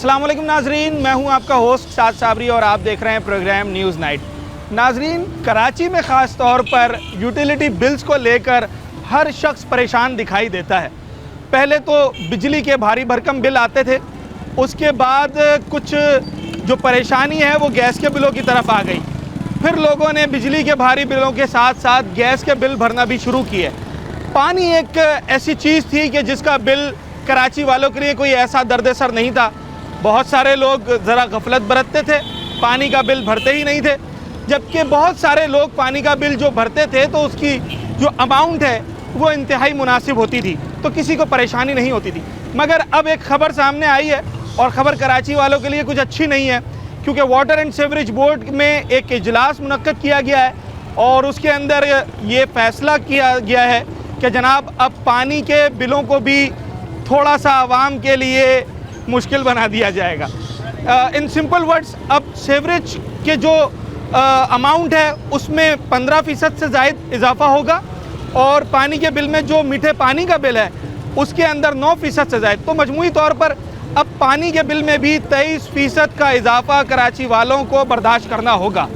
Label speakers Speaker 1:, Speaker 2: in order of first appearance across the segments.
Speaker 1: अस्सलाम वालेकुम नाजरीन, मैं हूं आपका होस्ट शाद साबरी और आप देख रहे हैं प्रोग्राम न्यूज़ नाइट। नाजरीन, कराची में ख़ास तौर पर यूटिलिटी बिल्स को लेकर हर शख्स परेशान दिखाई देता है। पहले तो बिजली के भारी भरकम बिल आते थे, उसके बाद कुछ जो परेशानी है वो गैस के बिलों की तरफ आ गई। फिर लोगों ने बिजली के भारी बिलों के साथ साथ गैस के बिल भरना भी शुरू किए। पानी एक ऐसी चीज़ थी कि जिसका बिल कराची वालों के लिए कोई ऐसा दर्द-ए-सर नहीं था। बहुत सारे लोग ज़रा गफलत बरतते थे, पानी का बिल भरते ही नहीं थे, जबकि बहुत सारे लोग पानी का बिल जो भरते थे तो उसकी जो अमाउंट है वो इंतहाई मुनासिब होती थी, तो किसी को परेशानी नहीं होती थी। मगर अब एक ख़बर सामने आई है और ख़बर कराची वालों के लिए कुछ अच्छी नहीं है, क्योंकि वाटर एंड सीवरेज बोर्ड में एक इजलास मुनक्कद किया गया है और उसके अंदर ये फ़ैसला किया गया है कि जनाब अब पानी के बिलों को भी थोड़ा सा आवाम के लिए मुश्किल बना दिया जाएगा। इन सिंपल वर्ड्स, अब सीवरेज के जो अमाउंट है उसमें 15% से ज़ायद इजाफा होगा और पानी के बिल में जो मीठे पानी का बिल है उसके अंदर 9% से ज़ायद। तो मजमूई तौर पर अब पानी के बिल में भी 23% का इजाफा कराची वालों को बर्दाश्त करना होगा।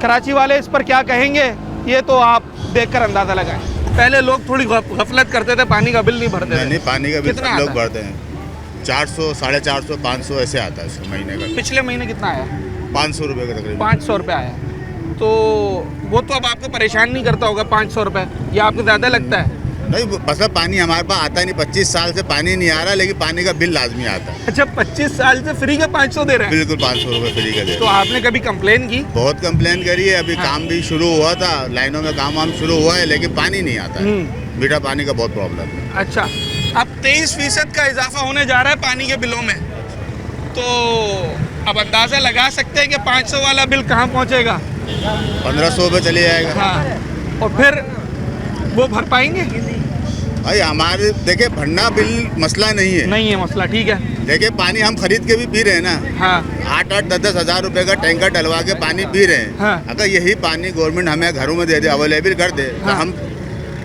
Speaker 1: कराची वाले इस पर क्या कहेंगे ये तो आप देखकर अंदाज़ा लगाएं। पहले लोग थोड़ी गफलत करते थे, पानी का बिल नहीं भरते थे।
Speaker 2: नहीं, पानी का बिल
Speaker 1: कितना
Speaker 2: लोग
Speaker 1: आता?
Speaker 2: भरते हैं 400, 450, 500 ऐसे आता है इस महीने का।
Speaker 1: पिछले महीने कितना आया?
Speaker 2: 500 रुपये का तकरीबन।
Speaker 1: 500 रुपये आया। तो वो तो अब आपको परेशान नहीं करता होगा 500 रुपये, या आपको ज़्यादा लगता है?
Speaker 2: नहीं, मतलब पानी हमारे पास आता नहीं, 25 साल से पानी नहीं आ रहा, लेकिन पानी का बिल लाजमी आता है।
Speaker 1: अच्छा, 25 साल से फ्री का 500 दे रहे हैं?
Speaker 2: बिल्कुल 500 रुपये फ्री का दे
Speaker 1: तो
Speaker 2: रहे हैं।
Speaker 1: आपने कभी कंप्लेन की?
Speaker 2: बहुत कंप्लेन करी है, अभी
Speaker 1: हाँ।
Speaker 2: काम भी शुरू हुआ था, लाइनों में काम वाम शुरू हुआ है, लेकिन पानी नहीं आता है। मीठा पानी का बहुत प्रॉब्लम है।
Speaker 1: अच्छा, अब 23% का इजाफा होने जा रहा है पानी के बिलों में, तो अब अंदाज़ा लगा सकते हैं कि 500 वाला बिल कहाँ पहुँचेगा?
Speaker 2: 1500 रुपये चले जाएगा।
Speaker 1: हाँ, और फिर वो भर पाएंगे?
Speaker 2: भाई हमारे देखे भरना बिल मसला नहीं है।
Speaker 1: नहीं है मसला, ठीक है।
Speaker 2: देखे पानी हम खरीद के भी पी रहे हैं ना।
Speaker 1: हाँ
Speaker 2: 8-8, 10-10 हज़ार रुपए का टैंकर डलवा के पानी पी रहे हैं।
Speaker 1: हाँ।
Speaker 2: अगर यही पानी गवर्नमेंट हमें घरों में दे दे, अवेलेबल कर दे, तो
Speaker 1: हाँ।
Speaker 2: हम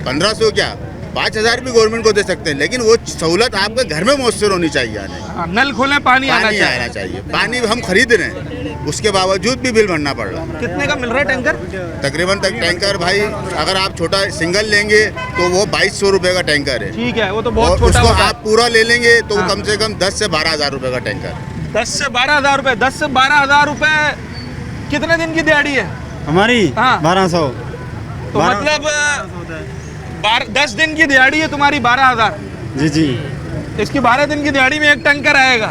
Speaker 2: 1500 क्या 5000 भी गवर्नमेंट को दे सकते हैं, लेकिन वो सहूलत आपके घर में मुयस्सर होनी चाहिए।
Speaker 1: हाँ, नल खोलें, पानी आना
Speaker 2: पानी
Speaker 1: चाहिए।
Speaker 2: आना चाहिए। पानी हम खरीद रहे हैं, उसके बावजूद भी बिल भरना पड़ रहा है।
Speaker 1: कितने का मिल रहा है टैंकर?
Speaker 2: तकरीबन तक टैंकर भाई अगर आप छोटा सिंगल लेंगे तो वो 2200 रुपये का टैंकर है।
Speaker 1: ठीक है, वो तो
Speaker 2: और
Speaker 1: बहुत छोटा
Speaker 2: उसको
Speaker 1: होता है।
Speaker 2: आप पूरा ले लेंगे तो
Speaker 1: हाँ।
Speaker 2: कम से कम 10 से 12 हज़ार रुपये का टैंकर।
Speaker 1: 10 से 12 हज़ार रुपये। 10 से 12 हज़ार रुपये कितने दिन की दिहाड़ी है
Speaker 3: हमारी?
Speaker 1: हाँ।
Speaker 3: 1200।
Speaker 1: तो मतलब 10 दिन की दिहाड़ी है तुम्हारी 12,000।
Speaker 3: जी जी।
Speaker 1: इसकी 12 दिन की दिहाड़ी में एक टैंकर आएगा।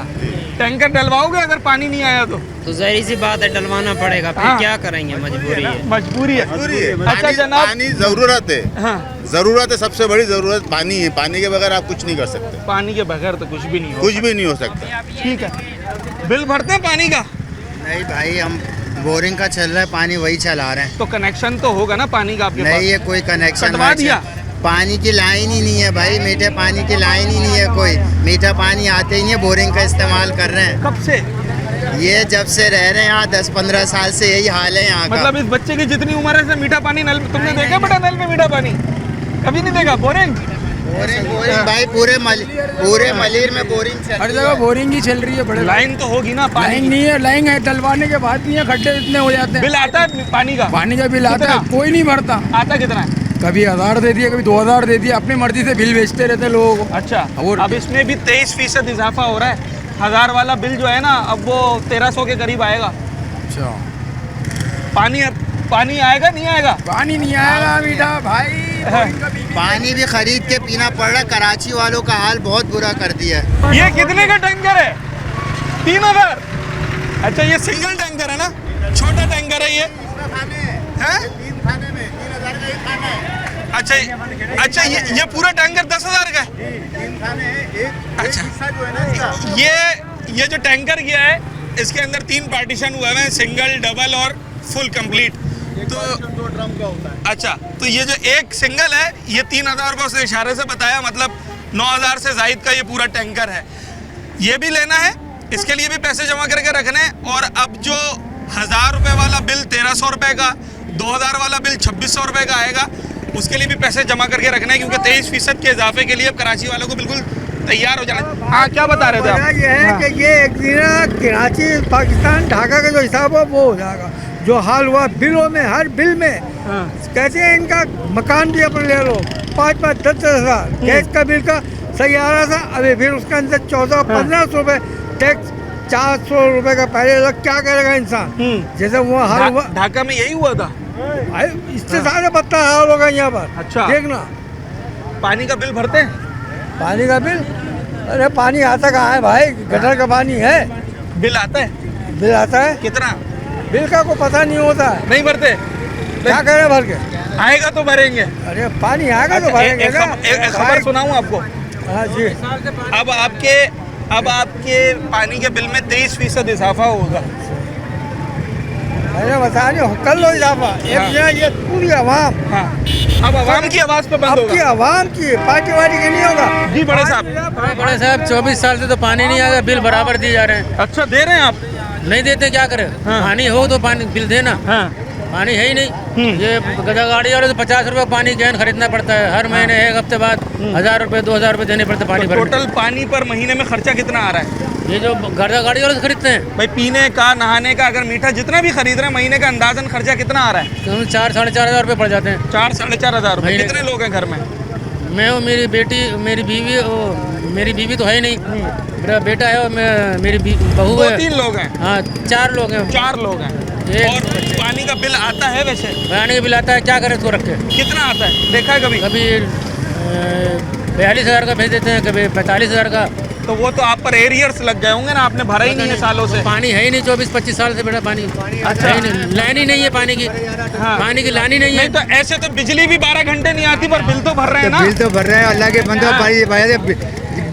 Speaker 1: टैंकर डलवाओगे अगर पानी नहीं आया तो
Speaker 4: ज़ाहिर सी बात है, डलवाना पड़ेगा। फिर
Speaker 1: हाँ।
Speaker 4: क्या करेंगे, मजबूरी है।
Speaker 1: मजबूरी है।
Speaker 2: जरूरी है।
Speaker 1: अच्छा
Speaker 2: पानी-
Speaker 1: जनाब,
Speaker 2: पानी जरूरत है।
Speaker 1: हाँ,
Speaker 2: जरूरत है, सबसे बड़ी जरूरत पानी है। पानी के बगैर आप कुछ नहीं कर सकते,
Speaker 1: पानी के बगैर तो कुछ भी नहीं हो।
Speaker 2: कुछ भी नहीं हो सकता।
Speaker 1: ठीक है, बिल भरते हैं पानी का?
Speaker 3: नहीं भाई, हम बोरिंग का चल रहा है, पानी वही चला रहे हैं।
Speaker 1: तो कनेक्शन तो होगा ना पानी का आपके पास?
Speaker 3: नहीं, ये कोई कनेक्शन
Speaker 1: कटवा दिया?
Speaker 3: पानी की लाइन ही नहीं है भाई, मीठे पानी की लाइन ही नहीं है। कोई मीठा पानी आते ही नहीं है, बोरिंग का इस्तेमाल कर रहे हैं।
Speaker 1: कब से?
Speaker 3: ये जब से रह रहे हैं यहाँ 10-15 साल से यही हाल है यहाँ का।
Speaker 1: मतलब इस बच्चे की जितनी उम्र है से मीठा पानी नल में तुमने देखा बेटा? नल में मीठा पानी कभी नहीं देखा? बोरिंग
Speaker 3: बोरिंग भाई, पूरे मलीर में बोरिंग चल
Speaker 5: हर
Speaker 3: रही
Speaker 5: जगह
Speaker 3: है।
Speaker 5: बोरिंग ही चल रही है। बड़े
Speaker 1: लाइन तो होगी ना पानी
Speaker 5: लाइन
Speaker 1: की?
Speaker 5: नहीं है, लाइन है, डलवाने के बाद नहीं है, खड्डे इतने हो जाते हैं।
Speaker 1: बिल आता है पानी का?
Speaker 5: पानी का बिल आता है,
Speaker 1: कितना?
Speaker 5: कोई नहीं भरता।
Speaker 1: आता कितना है?
Speaker 5: कभी 1000 दे दिया, कभी 2000 दे दिया, अपनी मर्जी से बिल बेचते रहते लोगों को।
Speaker 1: अच्छा,
Speaker 5: और
Speaker 1: अब इसमें भी 23% इजाफा हो रहा है। 1000 वाला बिल जो है ना, अब वो 1300 के करीब आएगा।
Speaker 5: अच्छा,
Speaker 1: पानी आएगा नहीं आएगा?
Speaker 5: पानी नहीं आएगा मीठा भाई। बोरिंग का बिल
Speaker 3: पानी भी खरीद के पीना पड़ रहा है। कराची वालों का हाल बहुत बुरा कर दिया है।
Speaker 1: ये कितने का टैंकर है? 3000। अच्छा, ये सिंगल टैंकर है ना, छोटा टैंकर है ये? हैं?
Speaker 2: 3 खाने में 3000 का एक खाना है।
Speaker 1: अच्छा, ये पूरा टैंकर 10,000 का है?
Speaker 2: 3 खाने हैं, एक
Speaker 1: अच्छा।
Speaker 2: हिस्सा जो है ना इसका।
Speaker 1: ये जो टैंकर गया है इसके अंदर 3 पार्टीशन हुए हैं, सिंगल, डबल और फुल कंप्लीट। तो
Speaker 2: 2 ड्रम का होता है।
Speaker 1: अच्छा, तो ये जो एक सिंगल है ये 3000 रुपये उसने इशारे से बताया, मतलब 9000 से जायद का ये पूरा टैंकर है। ये भी लेना है, इसके लिए भी पैसे जमा करके रखने हैं। और अब जो 1000 रुपये वाला बिल 1300 रुपये का, 2000 वाला बिल 2600 रुपये का आएगा, उसके लिए भी पैसे जमा करके रखना है, क्योंकि 23% के इजाफे के लिए अब कराची वालों को बिल्कुल तैयार हो जाना। हाँ, क्या बता रहे थे आप?
Speaker 6: ये है
Speaker 1: हाँ।
Speaker 6: कि ये एक दिन कराची पाकिस्तान ढाका का जो हिसाब है वो हो जाएगा। जो हाल हुआ बिलों में, हर बिल में
Speaker 1: हाँ।
Speaker 6: कहते हैं इनका मकान भी अपन ले लो 5-5, 10-10 हज़ार गैस का बिल का सैयारा था, अभी फिर उसके अंदर 1400-1500 रुपये टैक्स, 400 रुपये का पहले लग, क्या करेगा इंसान? जैसे वो हाल हुआ
Speaker 1: ढाका में यही हुआ था।
Speaker 6: भाई, इससे ज़्यादा बदतर हाल होगा यहाँ पर।
Speaker 1: अच्छा।
Speaker 6: देखना
Speaker 1: पानी का बिल भरते हैं?
Speaker 6: पानी का बिल, अरे पानी आता कहाँ है भाई, गटर का पानी है।
Speaker 1: बिल आता है?
Speaker 6: बिल आता है,
Speaker 1: कितना?
Speaker 6: बिल का कोई पता नहीं होता है,
Speaker 1: नहीं भरते?
Speaker 6: क्या करें भर के?
Speaker 1: आएगा तो भरेंगे।
Speaker 6: अरे पानी आएगा तो
Speaker 1: अच्छा,
Speaker 6: भरेंगे
Speaker 1: एक
Speaker 6: ना।
Speaker 1: खबर सुनाऊं आपको?
Speaker 6: हाँ जी।
Speaker 1: अब आपके पानी के बिल में 23% इजाफा होगा।
Speaker 6: मैंने बताया नहीं, कर लो इजाफा। ये पूरी आवाम,
Speaker 1: हाँ, अब आवाम की आवाज पे बंद
Speaker 6: आपकी
Speaker 1: होगा।
Speaker 6: आवाम की, पार्टी वाली की नहीं होगा।
Speaker 1: जी बड़े साहब।
Speaker 5: बड़े साहब 24 साल से तो पानी नहीं आया, बिल बराबर दिए जा रहे हैं।
Speaker 1: अच्छा, दे रहे हैं आप?
Speaker 5: नहीं देते क्या करें?
Speaker 1: हाँ।
Speaker 5: पानी हो तो पानी बिल देना,
Speaker 1: हाँ।
Speaker 5: पानी है ही नहीं। ये गदा गाड़ी वाले तो 50 रुपये पानी कैन खरीदना पड़ता है हर महीने, एक हफ्ते बाद 1000 रुपये 2000 रुपये देने पड़ते पानी भरने।
Speaker 1: टोटल पानी पर महीने में खर्चा कितना आ रहा है?
Speaker 5: ये जो गदा गाड़ी वाले खरीदते हैं,
Speaker 1: भाई पीने का, नहाने का, अगर मीठा जितना भी खरीद रहे हैं, महीने का अंदाजन खर्चा कितना आ रहा है?
Speaker 5: तो 4-4.5 हज़ार रुपये पड़ जाते हैं।
Speaker 1: 4-4.5 हज़ार रुपये।
Speaker 5: महीने।
Speaker 1: कितने लोग हैं घर में?
Speaker 5: मैं हूँ, मेरी बेटी, मेरी बीवी, मेरी बीवी तो है ही नहीं, मेरा बेटा है और मेरी बहू है।
Speaker 1: 2-3 लोग हैं?
Speaker 5: हाँ, 4 लोग हैं।
Speaker 1: 4 लोग हैं। और पानी का बिल आता है वैसे?
Speaker 5: पानी का बिल आता है, क्या करें इसको रख के?
Speaker 1: कितना आता है, देखा है कभी?
Speaker 5: कभी 42,000 का भेज देते हैं, कभी 45,000 का।
Speaker 1: तो वो तो आप पर एरियर्स लग गए होंगे ना, आपने भरा ही नहीं है सालों से।
Speaker 5: पानी है ही नहीं, 24-25 साल से बेटा पानी।
Speaker 1: अच्छा।
Speaker 5: है ही नहीं, लाइन ही नहीं है पानी की।
Speaker 1: हाँ।
Speaker 5: पानी की लाइन ही नहीं है।
Speaker 1: नहीं तो ऐसे तो बिजली भी 12 घंटे नहीं आती, पर बिल तो भर रहे हैं ना?
Speaker 3: बिल तो भर रहे हैं, अल्लाह के बंदे
Speaker 1: हाँ।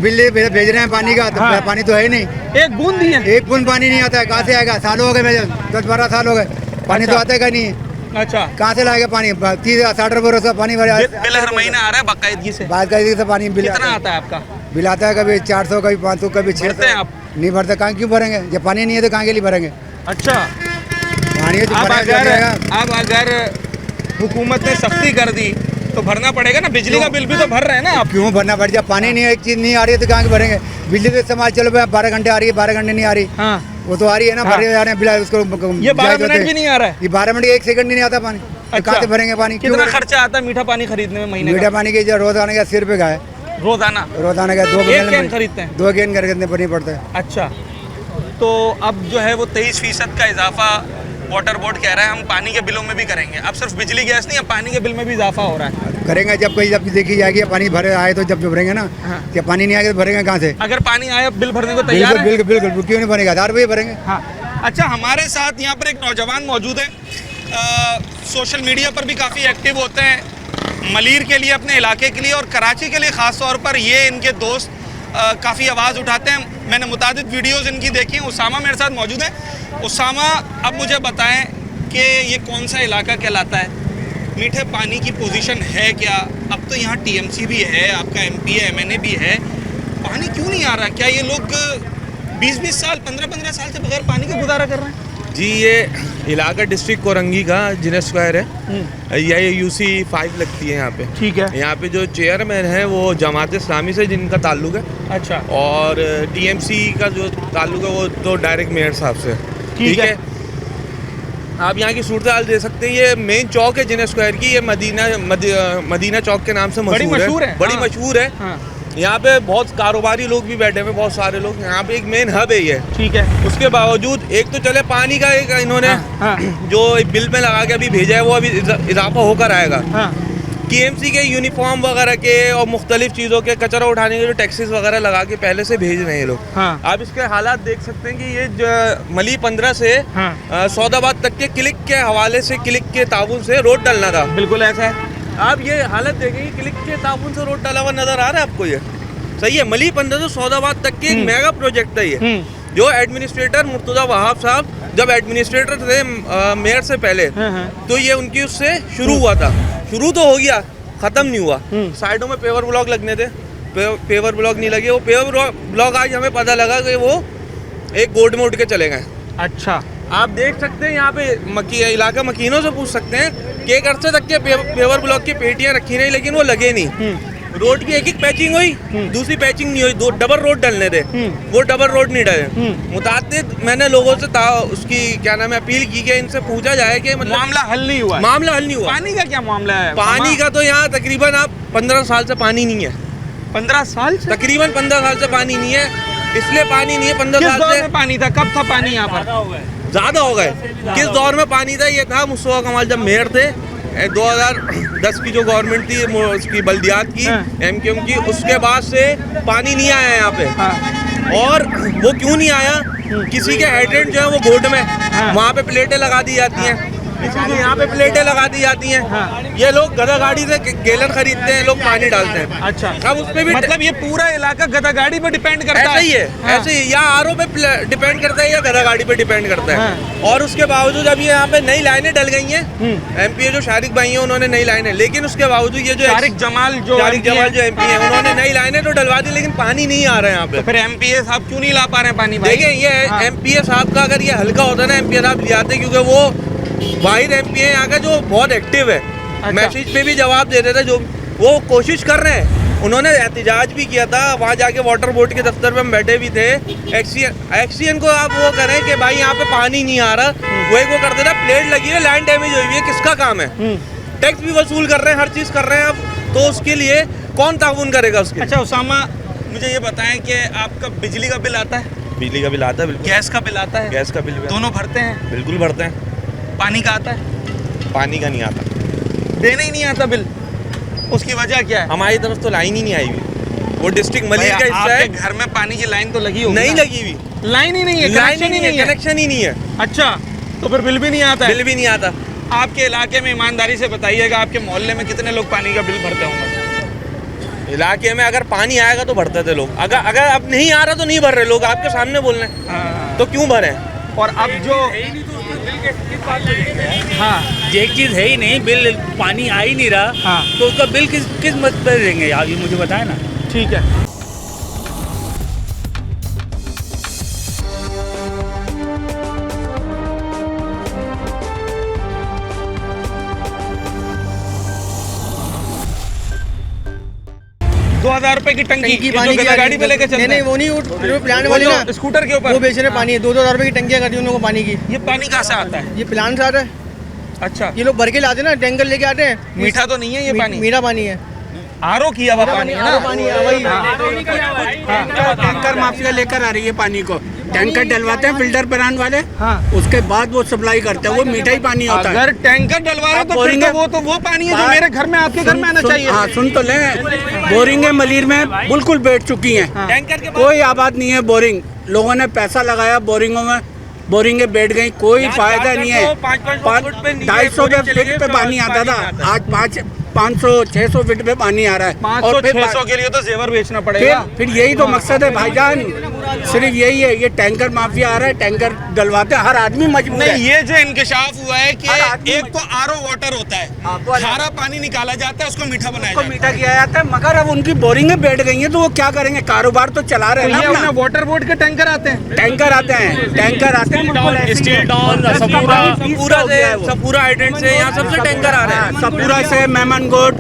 Speaker 3: बिल भेज रहे हैं पानी का, तो
Speaker 1: हाँ।
Speaker 3: पानी तो है ही नहीं।
Speaker 1: एक बूंद दिए?
Speaker 3: एक बूंद पानी नहीं आता है, कहाँ से आएगा? सालों हो गए, मेरे 10-12 साल हो गए, पानी तो
Speaker 1: अच्छा।
Speaker 3: आता है नहीं।
Speaker 1: अच्छा,
Speaker 3: कहाँ से लाएगा पानी? 30-60 रुपये रोज का पानी भरा।
Speaker 1: बिल हर महीने आ रहा है बाकायदगी से?
Speaker 3: बात कर से पानी बिल
Speaker 1: कितना आता है आपका?
Speaker 3: बिल आता है, कभी 400, कभी 500, कभी
Speaker 1: भरते हैं
Speaker 3: 600।
Speaker 1: आप?
Speaker 3: नहीं भरते, कहाँ क्यों भरेंगे? जब पानी नहीं है तो कहाँ के लिए भरेंगे?
Speaker 1: अच्छा।
Speaker 3: पानी है तो भरेगा।
Speaker 1: अब अगर हुकूमत ने सख्ती कर दी तो भरना पड़ेगा ना, बिजली का बिल भी तो भर रहे हैं ना आप?
Speaker 3: क्यों भरना पड़ जाए? पानी नहीं है, एक चीज नहीं आ रही है तो कहाँ के भरेंगे? बिजली तो इस्तेमाल चलो भाई, 12 घंटे आ रही है, 12 घंटे नहीं आ रही,
Speaker 1: हाँ।
Speaker 3: वो तो आ रही है ना,
Speaker 1: हाँ।
Speaker 3: भरे जा रहे हैं बिल उसको।
Speaker 1: ये 12 मिनट भी नहीं आ रहा है?
Speaker 3: ये 12 मिनट 1 सेकंड नहीं आता पानी, तो कहाँ से भरेंगे पानी? क्यों
Speaker 1: कितना
Speaker 3: भरेंगे?
Speaker 1: खर्चा आता है मीठा पानी खरीदने में महीने
Speaker 3: मीठा
Speaker 1: का?
Speaker 3: पानी के जो रोजाना का 80 रुपये का है,
Speaker 1: रोजाना?
Speaker 3: रोजाना का 2
Speaker 1: एक कैन खरीदते हैं?
Speaker 3: 2 कैन खरीदने पड़नी पड़ता है।
Speaker 1: अच्छा, तो अब जो है वो 23% का इजाफा वाटर बोर्ड कह रहा है हम पानी के बिलों में भी करेंगे। अब सिर्फ बिजली गैस नहीं, अब पानी के बिल में भी इजाफा हो रहा है।
Speaker 3: करेंगे जब कोई, जब देखी जाएगी पानी भरे आए तो जब भरेंगे ना।
Speaker 1: हाँ।
Speaker 3: क्या पानी नहीं आएगा तो भरेंगे कहाँ से?
Speaker 1: अगर पानी आया बिल भरने को तैयार
Speaker 3: बिल्कुल
Speaker 1: है?
Speaker 3: बिल्कुल बिल्कुल, क्यों नहीं भरेगा? 1000 रुपये भरेंगे।
Speaker 1: हाँ। अच्छा, हमारे साथ यहाँ पर एक नौजवान मौजूद है, सोशल मीडिया पर भी काफ़ी एक्टिव होते हैं मलीर के लिए, अपने इलाके के लिए, और कराची के लिए ख़ास तौर पर ये इनके दोस्त काफ़ी आवाज़ उठाते हैं। मैंने मुतादिद वीडियोज़ इनकी देखी हैं। उसामा मेरे साथ मौजूद है। उसामा, अब मुझे बताएं कि ये कौन सा इलाका कहलाता है? मीठे पानी की पोजीशन है क्या? अब तो यहाँ टीएमसी भी है, आपका एमपी है, एमएनए भी है, पानी क्यों नहीं आ रहा? क्या ये लोग 20-20 साल, 15-15 साल से बगैर पानी के गुजारा कर रहे हैं?
Speaker 7: जी, ये इलाका डिस्ट्रिक्ट कोरंगी का जिने स्क्वायर है, ये UC 5 लगती है यहाँ पे।
Speaker 1: ठीक है।
Speaker 7: यहाँ पे जो चेयरमैन है वो जमात इस्लामी से जिनका ताल्लुक है,
Speaker 1: अच्छा।
Speaker 7: और TMC का जो ताल्लुक है वो तो डायरेक्ट मेयर साहब से। ठीक है। आप यहाँ की सूरत हाल दे सकते हैं। ये मेन चौक है जिने स्क्वायर की, ये मदीना चौक के नाम से मशहूर है, बड़ी मशहूर है।
Speaker 1: हाँ।
Speaker 7: यहाँ पे बहुत कारोबारी लोग भी बैठे हुए, बहुत सारे लोग। यहाँ पे एक मेन हब है ये।
Speaker 1: ठीक है।
Speaker 7: उसके बावजूद एक तो चले पानी का एक इन्होंने
Speaker 1: हाँ।
Speaker 7: जो बिल में लगा के अभी भेजा है वो अभी इजाफा होकर आएगा।
Speaker 1: हाँ।
Speaker 7: TMC के यूनिफॉर्म वगैरह के और मुख्तलिफ चीज़ों के कचरा उठाने के जो टैक्सेस वगैरह लगा के पहले से भेज रहे हैं ये लोग।
Speaker 1: हाँ।
Speaker 7: आप इसके हालात देख सकते हैं कि ये मली 15 से
Speaker 1: हाँ।
Speaker 7: सौदाबाद तक के क्लिक के हवाले से, क्लिक के ताउन से रोड डलना था।
Speaker 1: बिल्कुल ऐसा है।
Speaker 7: आप ये हालत देखेंगे, क्लिक के ताउन से रोड डाला हुआ नजर आ रहा है आपको? ये सही है। मली 15 से सौदाबाद तक के एक मेगा प्रोजेक्ट है ये, जो एडमिनिस्ट्रेटर मुर्तजा वहाब साहब जब एडमिनिस्ट्रेटर थे मेयर से पहले, तो ये उनकी उससे शुरू हुआ था। शुरू तो हो गया, खत्म नहीं हुआ। साइडों में पेवर ब्लॉक लगने थे, पेवर ब्लॉक नहीं लगे। वो पेवर ब्लॉक आज हमें पता लगा कि वो एक गोड में उठ के चले गए।
Speaker 1: अच्छा।
Speaker 7: आप देख सकते हैं यहाँ पे इलाका मकीनों से पूछ सकते हैं कि एक अरसे तक के पेवर ब्लॉक की पेटियाँ रखी रही, लेकिन वो लगे नहीं। रोड की एक पैचिंग हुई, दूसरी पैचिंग नहीं हुई, 2 डबल रोड डलने थे, वो डबल रोड नहीं डले। मुताबिक मैंने लोगों से उसकी क्या नाम है अपील की कि इनसे पूछा जाए कि मतलब
Speaker 1: मामला हल नहीं हुआ है।
Speaker 7: मामला हल नहीं हुआ।
Speaker 1: पानी का क्या मामला है?
Speaker 7: पानी का तो यहाँ तकरीबन आप 15 साल से पानी नहीं है,
Speaker 1: 15 साल से
Speaker 7: तकरीबन 15 साल से पानी नहीं है। इसलिए पानी नहीं है 15
Speaker 1: किस
Speaker 7: साल
Speaker 1: दौर
Speaker 7: से।
Speaker 1: में पानी था? कब था पानी यहाँ पर?
Speaker 7: ज्यादा हो गए। किस दौर में पानी था? ये था मुस्तफा कमाल जब मेयर थे, 2010 की जो गवर्नमेंट थी उसकी बल्दियात की, एमक्यूएम की, उसके बाद से पानी नहीं आया यहाँ पे। और वो क्यों नहीं आया? किसी के हाइड्रेंट जो है वो बोर्ड में, वहाँ पे प्लेटें लगा दी जाती हैं, किसी के यहाँ पे प्लेटें लगा दी जाती हैं। ये लोग गधा गाड़ी से गैलन खरीदते हैं, लोग पानी डालते हैं।
Speaker 1: अच्छा,
Speaker 7: अब उसपे भी
Speaker 1: मतलब ये पूरा इलाका गधा गाड़ी पे डिपेंड करता है?
Speaker 7: ऐसा ही है, ऐसे ही या आरओ पे डिपेंड करता है या गधा गाड़ी पे डिपेंड करता है। और उसके बावजूद अभी यहाँ पे नई लाइनें डल गई हैं। एमपी जो शारिक भाई हैं उन्होंने नई लाइनें, लेकिन उसके बावजूद ये जो
Speaker 1: शारिक जमाल जो
Speaker 7: एमपी है उन्होंने नई लाइनें तो डलवा दी, लेकिन पानी नहीं आ रहा है यहाँ पे।
Speaker 1: फिर एमपीए साहब क्यों नहीं ला पा रहे हैं पानी?
Speaker 7: देखिए ये एमपीए साहब का अगर ये हल्का होता ना, एमपीए साहब ले आते, क्योंकि वो वाहिद एमपी है यहाँ का जो बहुत एक्टिव है। मैसेज पे भी जवाब दे देते, जो वो कोशिश कर रहे हैं। उन्होंने एहतजाज भी किया था, वहाँ जाके वाटर बोर्ड के दफ्तर पे हम बैठे भी थे। एक्सीएन को आप वो करें कि भाई यहाँ पे पानी नहीं आ रहा, वो एक वो कर देना, प्लेट लगी है, लाइन डैमेज हुई है, किसका काम है? टैक्स भी वसूल कर रहे हैं, हर चीज़ कर रहे हैं आप, तो उसके लिए कौन ताउन करेगा उसके?
Speaker 1: अच्छा उसामा, मुझे ये बताएं कि आपका बिजली का बिल आता है?
Speaker 7: बिजली का बिल आता है, बिल्कुल।
Speaker 1: गैस का बिल आता है?
Speaker 7: गैस का बिल
Speaker 1: दोनों भरते हैं?
Speaker 7: बिल्कुल भरते हैं।
Speaker 1: पानी का आता है?
Speaker 7: पानी का नहीं आता,
Speaker 1: देने ही नहीं आता बिल। उसकी वजह क्या है?
Speaker 7: हमारी तरफ तो लाइन ही नहीं आई हुई। वो डिस्ट्रिक्ट मलिर का हिस्सा है।
Speaker 1: आपके घर में पानी की लाइन तो लगी होगी?
Speaker 7: नहीं लगी हुई,
Speaker 1: लाइन ही नहीं है, कनेक्शन ही नहीं है।
Speaker 7: कनेक्शन ही नहीं है।
Speaker 1: अच्छा, तो फिर बिल भी नहीं आता है?
Speaker 7: बिल भी नहीं आता।
Speaker 1: आपके इलाके में ईमानदारी से बताइएगा, आपके मोहल्ले में कितने लोग पानी का बिल भरते होंगे?
Speaker 7: इलाके में अगर पानी आएगा तो भरते थे लोग, अगर अब नहीं आ रहा तो नहीं भर रहे लोग। आपके सामने बोल रहे हैं तो क्यों भरे?
Speaker 1: और अब जो
Speaker 8: एक चीज है ही नहीं, बिल पानी आ ही नहीं रहा, तो उसका बिल किस मत पर देंगे आप, ये मुझे बताए ना।
Speaker 1: ठीक है। ₹2000 की टंकी
Speaker 6: पानी की
Speaker 1: गाड़ी पे लेके चलते हैं?
Speaker 6: नहीं, वो नहीं, प्लांट वाली ना,
Speaker 1: स्कूटर के ऊपर
Speaker 6: वो बेच रहे पानी, 2-2 हज़ार की टंकियाँ कर दी उन लोगों को पानी की।
Speaker 1: ये पानी कहाँ से आता है?
Speaker 6: ये प्लांट से आता है।
Speaker 1: अच्छा,
Speaker 6: ये लोग भर के लाते ना, टैंकर लेके आते हैं।
Speaker 1: मीठा तो नहीं है ये पानी?
Speaker 6: मीठा पानी है,
Speaker 1: आरओ किया हुआ पानी है ना?
Speaker 6: पानी है वही।
Speaker 8: टैंकर माफिया लेकर आ रही है पानी को, टैंकर डलवाते हैं फिल्टर प्लांट वाले, उसके बाद वो सप्लाई करते हैं, वो मीठा ही पानी होता है।
Speaker 1: अगर टैंकर डलवा रहे तो फिर तो वो पानी है जो मेरे घर में, आपके घर में आना चाहिए।
Speaker 8: हाँ, सुन तो ले, बोरिंग मलिर में बिल्कुल बैठ चुकी हैं, कोई आबाद नहीं है बोरिंग। लोगों ने पैसा लगाया बोरिंगों में, बोरिंगें बैठ गई, कोई फायदा नहीं है। 250 फीट पे पानी आता था, आज 500-600 फीट पे पानी आ रहा है।
Speaker 1: 500-600 के लिए तो जेवर बेचना पड़ेगा।
Speaker 8: फिर यही तो मकसद है भाईजान, सिर्फ यही है। ये टैंकर माफिया आ रहा है, टैंकर डलवाते हैं, हर आदमी मजबूर है।
Speaker 1: नहीं, ये जो इंकशाफ हुआ है कि एक तो आरओ वाटर होता है, खारा पानी निकाला जाता है, उसको मीठा बनाया जाता है,
Speaker 8: मीठा किया जाता है, मगर अब उनकी बोरिंगें बैठ गई हैं तो वो क्या करेंगे? कारोबार तो चला रहे हैं ना।
Speaker 1: वाटर बोर्ड के टैंकर आते हैं,
Speaker 8: टैंकर आते हैं,
Speaker 7: सपूरा हाइड्रेंट से यहाँ सबसे टैंकर आ रहे हैं,
Speaker 8: सपूरा से, मेमनगोट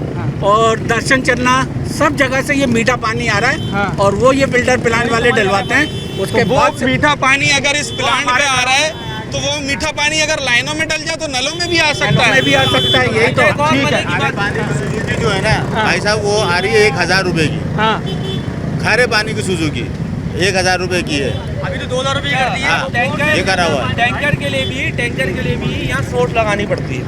Speaker 8: और दर्शन चन्ना, सब जगह से ये मीठा पानी आ रहा है। और वो ये फिल्टर प्लांट वाले डलवाते हैं। उसके बाद
Speaker 1: मीठा पानी अगर इस प्लांट पे आ रहा है तो वो मीठा पानी अगर लाइनों में डल जाए तो नलों में भी आ सकता है।
Speaker 8: यही तो
Speaker 1: ठीक है।
Speaker 2: सुजुकी जो है ना भाई साहब, वो आ रही है 1000 रुपए की। खारे पानी की सुजुकी 1000 रुपए की है।
Speaker 7: अभी तो 2000 रुपए कर दिया।
Speaker 2: ये करा हुआ है।
Speaker 7: टैंकर के लिए भी यहाँ सोट लगानी पड़ती है।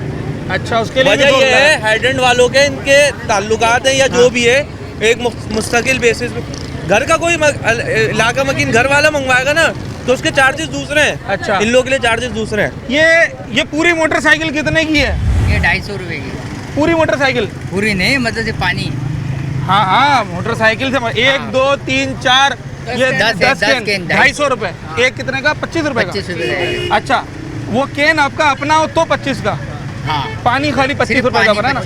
Speaker 1: अच्छा, उसके लिए
Speaker 7: वजह ये है, हाइड्रेंट वालों के इनके ताल्लुकात है या जो भी है, एक मुस्तकिल बेसिस पे घर का कोई इलाका मकीन घर वाला मंगवाएगा ना तो उसके चार्जेस दूसरे हैं।
Speaker 1: अच्छा,
Speaker 7: इन लोगों के लिए चार्जेस दूसरे हैं।
Speaker 1: ये पूरी मोटरसाइकिल कितने की है?
Speaker 9: ये 250 रुपए की।
Speaker 1: पूरी मोटरसाइकिल?
Speaker 9: पूरी नहीं, मतलब ये पानी।
Speaker 1: हाँ, मोटरसाइकिल से 1 2 3 4 ये 10 केन 250 रुपए। एक कितने का? 25 रुपए का।
Speaker 9: 25 रुपए।
Speaker 1: अच्छा, वो केन आपका अपना हो तो 25 का?
Speaker 9: हाँ,
Speaker 1: पानी खाली 25 रुपए का बना ना?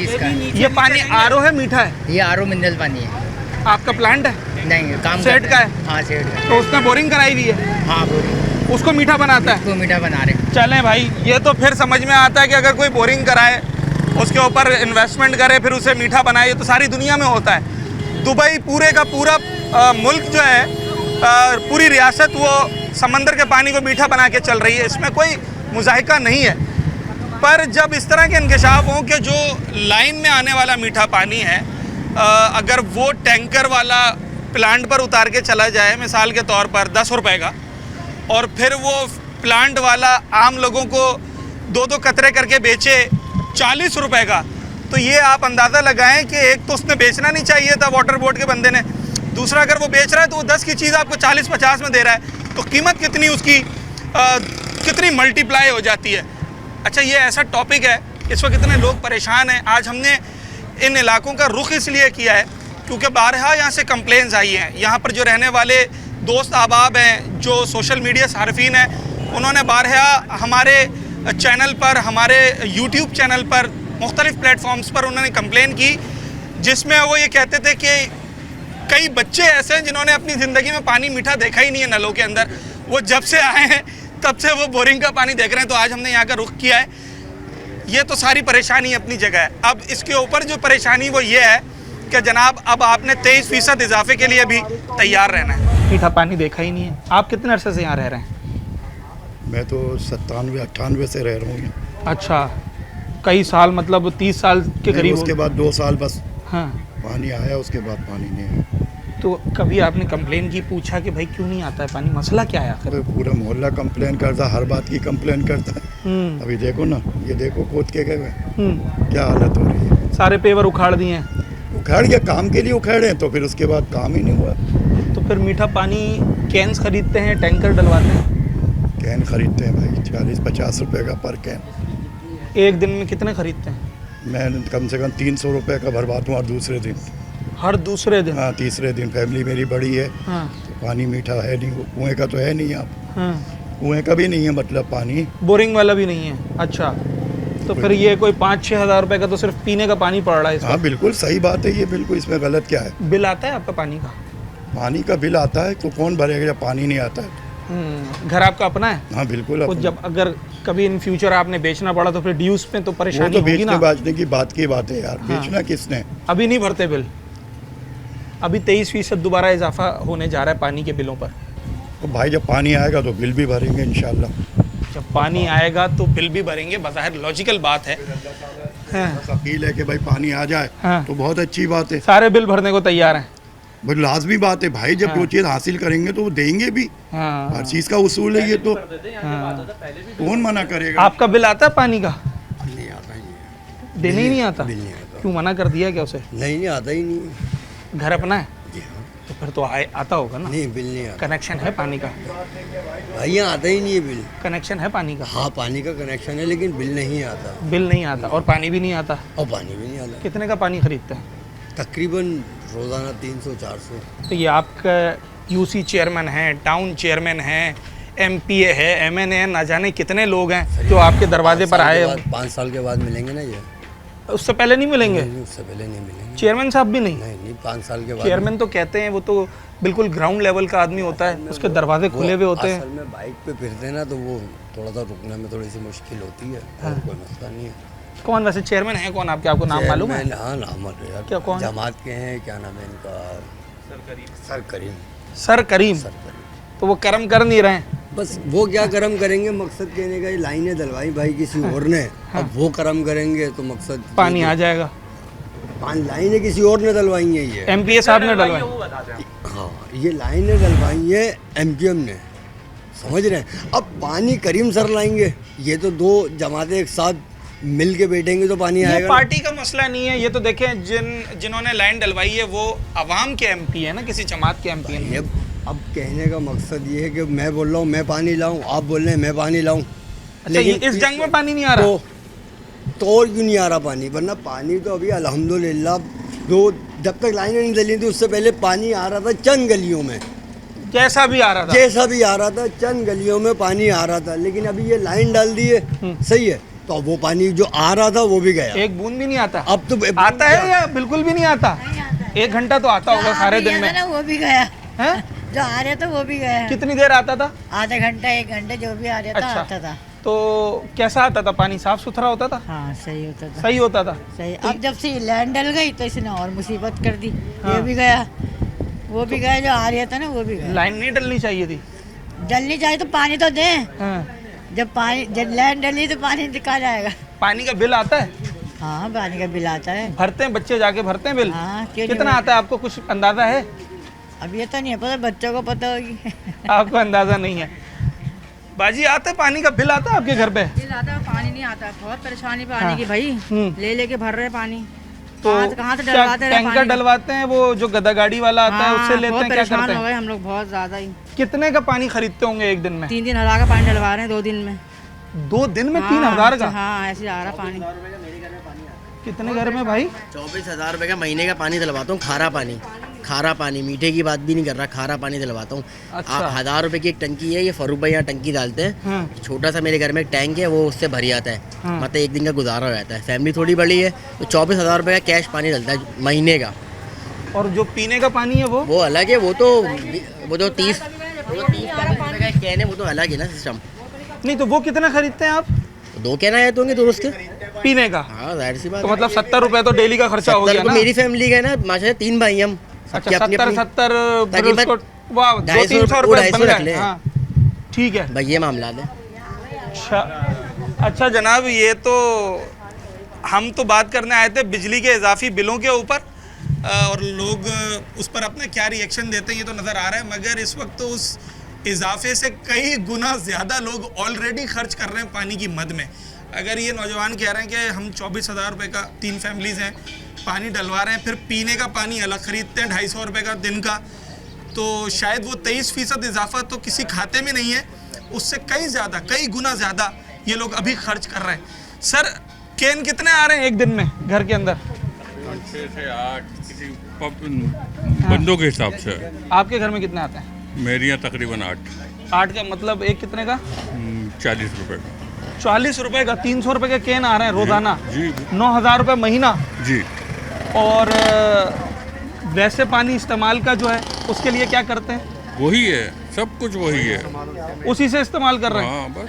Speaker 1: ये पानी आरओ है, मीठा है?
Speaker 9: ये आरओ मिनरल पानी है।
Speaker 1: आपका प्लांट है?
Speaker 9: नहीं, काम
Speaker 1: सेट का है?
Speaker 9: हाँ, सेट का।
Speaker 1: तो उसने बोरिंग कराई हुई है?
Speaker 9: हाँ, बोरिंग।
Speaker 1: उसको मीठा बनाता है?
Speaker 9: उसको मीठा बना रहे।
Speaker 1: चलें भाई, ये तो फिर समझ में आता है कि अगर कोई बोरिंग कराए, उसके ऊपर इन्वेस्टमेंट करे, फिर उसे मीठा बनाए, ये तो सारी दुनिया में होता है। दुबई पूरे का पूरा मुल्क जो है पूरी रियासत वो समंदर के पानी को मीठा बना के चल रही है, इसमें कोई मुज़ाहिका नहीं है। पर जब इस तरह के इंकशाफ हों कि जो लाइन में आने वाला मीठा पानी है अगर वो टैंकर वाला प्लांट पर उतार के चला जाए मिसाल के तौर पर 10 रुपए का, और फिर वो प्लांट वाला आम लोगों को 2-2 कतरे करके बेचे 40 रुपए का, तो ये आप अंदाज़ा लगाएं कि एक तो उसने बेचना नहीं चाहिए था वाटर बोर्ड के बंदे ने, दूसरा अगर वो बेच रहा है तो वो 10 की चीज़ आपको 40-50 में दे रहा है, तो कीमत कितनी उसकी कितनी मल्टीप्लाई हो जाती है। अच्छा, ये ऐसा टॉपिक है, इस वक्त इतने लोग परेशान हैं। आज हमने इन इलाकों का रुख इसलिए किया है क्योंकि बारहा यहाँ से कंप्लेंट्स आई हैं। यहाँ पर जो रहने वाले दोस्त अहबाब हैं, जो सोशल मीडिया सार्फिन हैं, उन्होंने बारहा हमारे चैनल पर, हमारे यूट्यूब चैनल पर, मुख्तलिफ़ प्लेटफॉर्म्स पर उन्होंने कंप्लेन की, जिसमें वो ये कहते थे कि कई बच्चे ऐसे हैं जिन्होंने अपनी ज़िंदगी में पानी मीठा देखा ही नहीं है नलों के अंदर, वो जब से आए हैं तब से वो बोरिंग का पानी देख रहे हैं। तो आज हमने यहाँ का रुख किया है। ये तो सारी परेशानी अपनी जगह है। अब इसके ऊपर जो परेशानी वो ये है कि जनाब अब आपने 23% इजाफे के लिए भी तैयार रहना है। मीठा पानी देखा ही नहीं है। आप कितने अरसे से यहाँ रह रहे हैं?
Speaker 10: मैं तो 97-98 से रह रहा हूँ।
Speaker 1: अच्छा, कई साल, मतलब 30 साल के करीब।
Speaker 10: उसके बाद 2 साल बस
Speaker 1: हाँ
Speaker 10: पानी आया, उसके बाद पानी नहीं आया।
Speaker 1: तो कभी आपने कंप्लेन की, पूछा कि भाई क्यों नहीं आता है पानी, मसला क्या है आखिर?
Speaker 10: पूरा मोहल्ला कंप्लेन करता, हर बात की कंप्लेन करता है। अभी देखो ना, ये देखो खोद के गए, क्या हालत हो रही है।
Speaker 1: सारे पेवर उखाड़ दिए हैं।
Speaker 10: उखाड़ के काम के लिए उखाड़े, तो फिर उसके बाद काम ही नहीं हुआ।
Speaker 1: तो फिर मीठा पानी कैंस खरीदते हैं, टैंकर डलवाते हैं?
Speaker 10: कैन खरीदते हैं भाई, 40-50 रुपए का पर कैन।
Speaker 1: एक दिन में कितने खरीदते हैं?
Speaker 10: मैं कम से कम 300 रुपए का भरवाता हूँ हर दूसरे दिन।
Speaker 1: हर दूसरे दिन?
Speaker 10: हाँ, तीसरे दिन। फैमिली मेरी बड़ी है।
Speaker 1: हाँ।
Speaker 10: तो पानी मीठा है नहीं, कुएं का तो है नहीं। आप
Speaker 1: हाँ।
Speaker 10: कुएं का भी नहीं है, मतलब पानी
Speaker 1: बोरिंग वाला भी नहीं है। अच्छा, तो फिर ये कोई 5-6 हज़ार रुपए का तो सिर्फ पीने का पानी पड़ रहा है इसमें।
Speaker 10: हाँ बिल्कुल सही बात है ये, बिल्कुल इसमें गलत क्या है।
Speaker 1: बिल आता है आपका पानी का?
Speaker 10: पानी का बिल आता है, तो कौन भरेगा जब पानी नहीं आता है?
Speaker 1: घर आपका अपना है?
Speaker 10: हाँ बिल्कुल।
Speaker 1: तो जब अगर कभी इन फ्यूचर आपने बेचना पड़ा तो फिर ड्यूज पे तो परेशानी
Speaker 10: वो तो
Speaker 1: होगी ना।
Speaker 10: बेचने की बात की बात है यार।
Speaker 1: हाँ।
Speaker 10: बेचना किसने?
Speaker 1: अभी नहीं भरते बिल? अभी 23% दोबारा इजाफा होने जा रहा है पानी के बिलों पर।
Speaker 10: तो भाई जब पानी आएगा तो बिल भी भरेंगे इंशाल्लाह।
Speaker 1: जब पानी आएगा तो बिल भी भरेंगे, बज़ाहिर लॉजिकल बात है।
Speaker 10: अपील है कि भाई पानी आ जाए।
Speaker 1: हाँ।
Speaker 10: तो बहुत अच्छी बात है।
Speaker 1: सारे बिल भरने को तैयार हैं।
Speaker 10: भाई लाजमी बात है भाई, जब वो चीज़ हासिल करेंगे तो वो देंगे भी।
Speaker 1: हाँ।
Speaker 10: हर चीज़ का उसूल है ये तो।
Speaker 1: हाँ।
Speaker 10: कौन मना करेगा?
Speaker 1: आपका बिल आता है पानी का?
Speaker 10: नहीं आता ही।
Speaker 1: देने ही नहीं आता?
Speaker 10: बिल नहीं आता।
Speaker 1: क्यों मना कर दिया क्या उसे?
Speaker 10: नहीं आता ही नहीं।
Speaker 1: घर अपना है? तो फिर तो आता होगा ना?
Speaker 10: नहीं, बिल नहीं आता।
Speaker 1: कनेक्शन है पानी का?
Speaker 10: भाई यहाँ आता ही नहीं है बिल।
Speaker 1: कनेक्शन है पानी का?
Speaker 10: हाँ, पानी का कनेक्शन है, लेकिन बिल नहीं आता।
Speaker 1: बिल नहीं आता और पानी भी नहीं आता?
Speaker 10: और पानी भी नहीं आता।
Speaker 1: कितने का पानी खरीदते हैं?
Speaker 10: तकरीबन रोज़ाना 300-400।
Speaker 1: तो ये आपका यूसी चेयरमैन है, टाउन चेयरमैन है, एमपीए है, एमएनए है, ना जाने कितने लोग हैं जो आपके दरवाजे पर आए।
Speaker 10: 5 साल के बाद मिलेंगे ना ये।
Speaker 1: उससे पहले नहीं मिलेंगे?
Speaker 10: उससे पहले नहीं मिलेंगे।
Speaker 1: चेयरमैन साहब भी नहीं?
Speaker 10: नहीं, 5 साल के बाद।
Speaker 1: चेयरमैन तो कहते हैं वो तो बिल्कुल ग्राउंड लेवल का आदमी होता है, उसके दरवाजे खुले हुए होते हैं।
Speaker 10: असल में बाइक पे फिरते ना, तो वो थोड़ा सा रुकने में थोड़ी सी मुश्किल होती है। और कोई मसला नहीं है।
Speaker 1: कौन वैसे चेयरमैन है कौन आपके? आपको नाम मालूम है?
Speaker 10: हाँ, नाम है यार।
Speaker 1: क्या, कौन?
Speaker 10: जमात के हैं, क्या नाम है इनका? सर करीम।
Speaker 1: सर करीम। तो वो कर्म कर नहीं रहे हैं?
Speaker 10: बस वो क्या कर्म करेंगे, मकसद कहने का, ये लाइनें डलवाई भाई किसी और ने। अब वो कर्म करेंगे तो मकसद
Speaker 1: पानी आ जाएगा।
Speaker 10: लाइनें किसी और ने डलवाई है, ये
Speaker 1: एमपीए साहब ने डलवाई।
Speaker 10: हाँ, ये लाइनें डलवाई है एमपीएम ने, समझ रहे हैं। अब पानी करीम सर लाएंगे, ये तो 2 जमातें एक साथ मिल के बैठेंगे तो पानी आएगा।
Speaker 1: ये पार्टी का मसला नहीं है, ये तो देखें जिन्होंने लाइन डलवाई है वो अवाम के एमपी है ना, किसी जमात के एमपी है।
Speaker 10: अब कहने का मकसद ये है कि मैं बोल रहा हूँ मैं पानी लाऊं, आप बोल रहे हैं मैं पानी लाऊं।
Speaker 1: लेकिन इस जंग में पानी नहीं आ रहा
Speaker 10: तो और क्यों नहीं आ रहा पानी? वरना पानी तो अभी अल्हम्दुलिल्लाह जब तक लाइनें नहीं डली थी उससे पहले पानी आ रहा था चंद गलियों में।
Speaker 1: जैसा भी आ रहा
Speaker 10: था चंद गलियों में पानी आ रहा था। लेकिन अभी ये लाइन डाल दी है, सही है, तो वो पानी जो आ रहा था वो भी गया।
Speaker 1: एक बूंद भी नहीं आता?
Speaker 10: अब तो
Speaker 1: आता है या बिल्कुल भी नहीं आता? 1 घंटा तो आता होगा सारे दिन में।
Speaker 11: वो भी गया
Speaker 1: है?
Speaker 11: जो आ रहा था वो भी गया।
Speaker 1: कितनी देर आता था?
Speaker 11: आधा घंटा 1 घंटे जो भी आ रहा था।
Speaker 1: अच्छा।
Speaker 11: आता था।
Speaker 1: तो तो कैसा आता था पानी? साफ सुथरा होता था?
Speaker 11: हाँ सही होता था।
Speaker 1: सही होता था।
Speaker 11: सही। अब जब से लाइन डल गई तो इसने और मुसीबत कर दी। ये भी गया, वो भी गया, जो आ रहा था ना वो भी गया।
Speaker 1: लाइन नहीं डलनी चाहिए थी।
Speaker 11: डलनी चाहिए तो पानी तो दें। जब लाइन डली तो पानी निकाल जाएगा।
Speaker 1: पानी का बिल आता है?
Speaker 11: हाँ पानी का बिल आता है।
Speaker 1: भरते हैं बच्चे जाके भरते हैं बिल?
Speaker 11: हाँ।
Speaker 1: कितना आता है आपको कुछ अंदाजा है?
Speaker 11: अब ये तो नहीं है पता, बच्चों को पता होगी। आपको
Speaker 1: अंदाजा नहीं है। बाजी आता है पानी का बिल आता है आपके घर पे?
Speaker 12: बिल आता है, पानी नहीं आता, बहुत परेशानी पानी की भाई। ले लेके भर रहे पानी।
Speaker 1: तो
Speaker 12: कहाँ से डलवाते हैं?
Speaker 1: टैंकर डलवाते हैं, वो जो गदा गाड़ी वाला आता है उससे लेते हैं? क्या करते हैं?
Speaker 12: हम लोग बहुत ज्यादा ही।
Speaker 1: कितने का पानी खरीदते होंगे एक दिन में?
Speaker 12: 3-3 हजार का पानी डलवा रहे हैं 2 दिन में।
Speaker 1: 2 दिन में 3 हजार का?
Speaker 12: हाँ ऐसे आ रहा पानी।
Speaker 1: कितने घर में भाई?
Speaker 10: 24,000 रुपये का महीने का पानी दिलवाता हूँ। खारा पानी, मीठे की बात भी नहीं कर रहा, खारा पानी दिलवाता हूँ।
Speaker 1: अच्छा।
Speaker 10: 1,000 रुपये की एक टंकी है, ये फरूख भाई यहाँ टंकी डालते हैं। छोटा सा मेरे घर में एक टैंक है, वो उससे भरी आता है। मतलब एक दिन का गुजारा हो जाता है। फैमिली थोड़ी बड़ी है तो 24,000 रुपये का कैश पानी डलता है महीने का।
Speaker 1: और जो पीने का पानी है वो
Speaker 10: अलग है। वो तो 30 रुपये का कैन है, वो तो अलग है ना सिस्टम।
Speaker 1: नहीं तो वो कितना खरीदते हैं आप?
Speaker 10: 2 कैन आए तो होंगे दुरुस्त के
Speaker 1: पीने का।
Speaker 10: हाँ जाहिर सी बात।
Speaker 1: तो मतलब 70 रुपए तो डेली का खर्चा हो गया ना?
Speaker 10: मेरी फैमिली का ना माशा 3 भाई हम।
Speaker 1: अच्छा 70 वाह 200-300 रुपए बन गए। हाँ ठीक है
Speaker 10: भाई, ये मामला है।
Speaker 1: अच्छा जनाब, ये तो हम तो बात करने आए थे बिजली के इजाफी बिलों के ऊपर, और लोग उस पर अपना क्या रिएक्शन देते हैं ये तो नज़र आ रहा है। मगर इस वक्त तो उस इजाफे से कई गुना ज़्यादा लोग ऑलरेडी खर्च कर रहे हैं पानी की मद में। अगर ये नौजवान कह रहे हैं कि हम 24,000 रुपये का 3 फैमिलीज़ हैं पानी डलवा रहे हैं, फिर पीने का पानी अलग ख़रीदते हैं 250 रुपये का दिन का, तो शायद वो 23% इजाफा तो किसी खाते में नहीं है, उससे कई गुना ज़्यादा ये लोग अभी खर्च कर रहे हैं। सर कैन कितने आ रहे हैं एक दिन में घर के अंदर?
Speaker 13: 6 से 8 किसी बंदों के हिसाब से।
Speaker 1: आपके घर में कितने आते हैं?
Speaker 13: मेरे यहाँ तकरीबन
Speaker 1: 8 का मतलब एक कितने का?
Speaker 13: 40 रुपये का।
Speaker 1: 40 रुपये का 300 रुपये के कैन आ रहे हैं रोजाना?
Speaker 13: जी।
Speaker 1: 9,000 रुपये महीना?
Speaker 13: जी।
Speaker 1: और वैसे पानी इस्तेमाल का जो है उसके लिए क्या करते हैं?
Speaker 13: वही है, सब कुछ वही है,
Speaker 1: उसी से इस्तेमाल कर रहे हैं?
Speaker 13: हाँ बस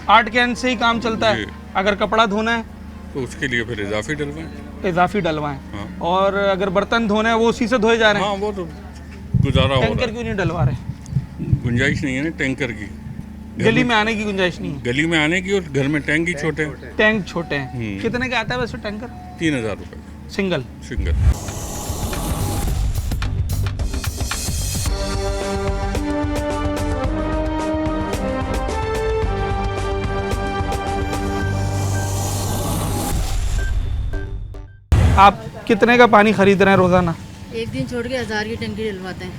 Speaker 1: 8 कैन से ही काम चलता है। अगर कपड़ा धोना है
Speaker 13: तो उसके लिए फिर
Speaker 1: इजाफी डलवाएं। हाँ। और अगर बर्तन धोने हैं वो उसी से धोए जा रहे हैं?
Speaker 13: हाँ वो तो गुजारा हो रहा है।
Speaker 1: टैंकर क्यों नहीं डलवा रहे?
Speaker 13: गुंजाइश नहीं है ना टैंकर की,
Speaker 1: गली में आने की गुंजाइश नहीं है।
Speaker 13: गली में आने की, और घर में टैंक ही छोटे हैं।
Speaker 1: टैंक छोटे हैं। कितने का आता है वैसे टैंकर?
Speaker 13: 3,000 रुपये
Speaker 1: सिंगल। आप कितने का पानी खरीद रहे हैं रोजाना?
Speaker 12: एक दिन छोड़ के 1000 की टंकी डलवाते हैं।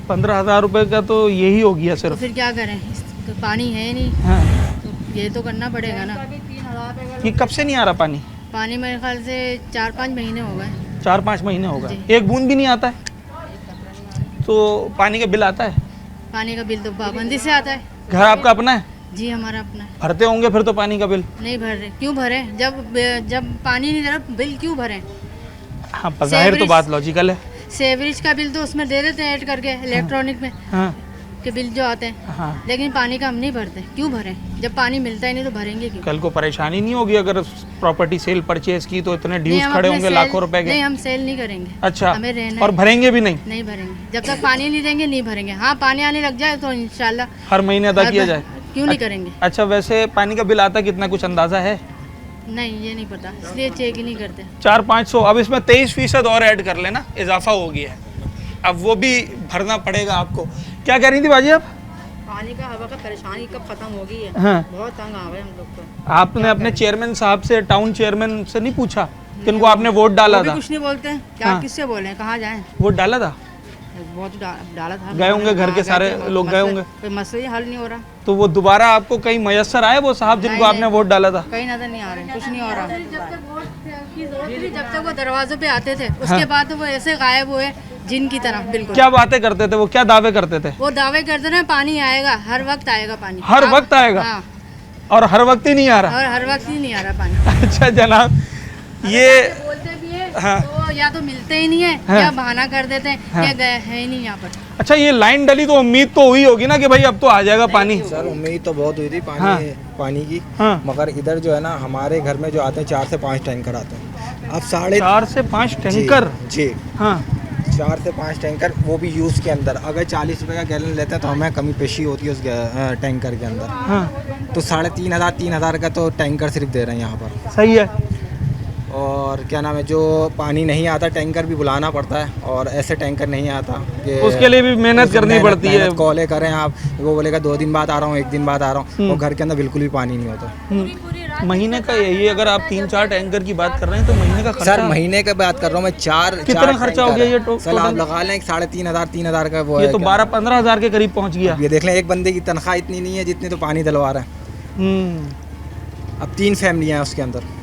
Speaker 1: 15,000 रुपए का तो यही हो गया सिर्फ।
Speaker 12: तो फिर क्या करें, तो पानी है नहीं।
Speaker 1: हाँ।
Speaker 12: तो ये तो करना पड़ेगा ना।
Speaker 1: ये कब से नहीं आ रहा पानी?
Speaker 12: पानी मेरे ख्याल से 4-5 महीने हो गए।
Speaker 1: 4-5 महीने हो गए, एक बूंद भी नहीं आता है। तो पानी का बिल आता है?
Speaker 12: पानी का बिल तो पाबंदी से आता है।
Speaker 1: घर आपका अपना है?
Speaker 12: जी हमारा अपना है।
Speaker 1: भरते होंगे फिर तो पानी का बिल?
Speaker 12: नहीं भर रहे। क्यों भरे? जब पानी नहीं दे रहा बिल क्यों भरे?
Speaker 1: हाँ बज़ाहिर तो बात लॉजिकल है।
Speaker 12: सेवरेज का बिल तो उसमें दे देते हैं ऐड करके इलेक्ट्रॉनिक में।
Speaker 1: हाँ।
Speaker 12: के बिल जो आते हैं।
Speaker 1: हाँ।
Speaker 12: लेकिन पानी का हम नहीं भरते। क्यों भरें? जब पानी मिलता ही नहीं तो भरेंगे क्यों?
Speaker 1: कल को परेशानी नहीं होगी अगर प्रॉपर्टी सेल परचेज की तो इतने ड्यूज खड़े होंगे लाखों रुपए के?
Speaker 12: नहीं हम सेल नहीं करेंगे।
Speaker 1: अच्छा,
Speaker 12: हमें रहना
Speaker 1: और भरेंगे भी नहीं?
Speaker 12: नहीं भरेंगे जब तक पानी नहीं देंगे, नहीं भरेंगे। हाँ पानी आने लग जाए तो इंशाल्लाह
Speaker 1: हर महीने अदा किया जाए।
Speaker 12: क्यों नहीं करेंगे?
Speaker 1: अच्छा वैसे पानी का बिल आता कितना, कुछ अंदाजा है?
Speaker 12: नहीं ये नहीं पता, इसलिए चेक ही नहीं करते।
Speaker 1: 400-500। अब इसमें 23% और ऐड कर लेना, इजाफा हो गया है, अब वो भी भरना पड़ेगा आपको। क्या कह रही थी बाजी आप?
Speaker 12: पानी का हवा का परेशानी कब खत्म होगी है?
Speaker 1: हाँ।
Speaker 12: बहुत तंग आ गए हम लोग तो।
Speaker 1: आपने अपने चेयरमैन साहब से, टाउन चेयरमैन से नहीं पूछा किनको आपने वोट डाला था?
Speaker 12: कुछ नहीं बोलते हैं। क्या
Speaker 1: हाँ।
Speaker 12: किससे बोले, कहाँ जाएं?
Speaker 1: वोट डाला था?
Speaker 12: बहुत डाला था।
Speaker 1: गए होंगे, घर के सारे लोग गए होंगे।
Speaker 12: कोई मसला ही हल नहीं हो रहा।
Speaker 1: तो वो दोबारा आपको कहीं मयसर आए वो साहब जिनको आपने वोट डाला था?
Speaker 12: कहीं नजर नहीं आ रहे, कुछ नहीं हो रहा। जब तक वो दरवाजों पे आते थे उसके बाद वो ऐसे गायब हुए जिन की तरह। बिल्कुल।
Speaker 1: क्या बातें करते थे वो, क्या दावे करते थे?
Speaker 12: वो दावे करते थे पानी आएगा, हर वक्त आएगा पानी।
Speaker 1: हर वक्त आएगा?
Speaker 12: हाँ।
Speaker 1: और हर वक्त ही नहीं आ रहा?
Speaker 12: और हर वक्त ही नहीं आ रहा पानी।
Speaker 1: अच्छा जनाब, ये
Speaker 12: बोलते भी है
Speaker 1: हाँ।
Speaker 12: तो या तो मिलते ही नहीं है,
Speaker 1: हाँ।
Speaker 12: या बहाना कर देते हैं,
Speaker 1: हाँ।
Speaker 12: या गए है ही नहीं यहाँ पर।
Speaker 1: अच्छा, ये लाइन डली तो उम्मीद तो हुई होगी ना कि भाई अब तो आ जाएगा पानी?
Speaker 14: सर उम्मीद तो बहुत हुई थी पानी
Speaker 1: हाँ।
Speaker 14: पानी की,
Speaker 1: हाँ।
Speaker 14: मगर इधर जो है ना हमारे घर में जो आते हैं 4 से 5 टैंकर आते हैं। अब
Speaker 1: 4 से 5 टैंकर?
Speaker 14: जी
Speaker 1: हाँ।
Speaker 14: 4 से 5 टैंकर, वो भी यूज़ के अंदर। अगर 40 रुपये का गैलन लेते हैं तो हमें कमी पेशी होती है उस टैंकर के अंदर।
Speaker 1: हाँ।
Speaker 14: तो 3,500 का तो टैंकर सिर्फ दे रहे हैं यहाँ पर।
Speaker 1: सही है।
Speaker 14: और क्या नाम है, जो पानी नहीं आता टैंकर भी बुलाना पड़ता है, और ऐसे टैंकर नहीं आता कि
Speaker 1: उसके लिए भी मेहनत करनी पड़ती है।
Speaker 14: कॉलें करें आप, वो बोलेगा 2 दिन बाद आ रहा हूँ, 1 दिन बाद आ रहा हूँ, और घर के अंदर बिल्कुल भी पानी नहीं होता।
Speaker 1: महीने का यही, अगर आप 3-4 टैंकर की बात कर रहे हैं तो महीने का खर्चा?
Speaker 14: सर महीने का बात कर रहा हूँ मैं। 4
Speaker 1: कितना खर्चा हो गया ये?
Speaker 14: सर आप लगा लें 3,500 का वो
Speaker 1: ये
Speaker 14: है।
Speaker 1: तो 12-15 हज़ार के करीब पहुँच गया।
Speaker 14: ये देख लें, एक बंदे की तनख्वाह इतनी नहीं है जितनी तो पानी डलवा रहा है। अब 3 फैमिलियाँ हैं उसके अंदर।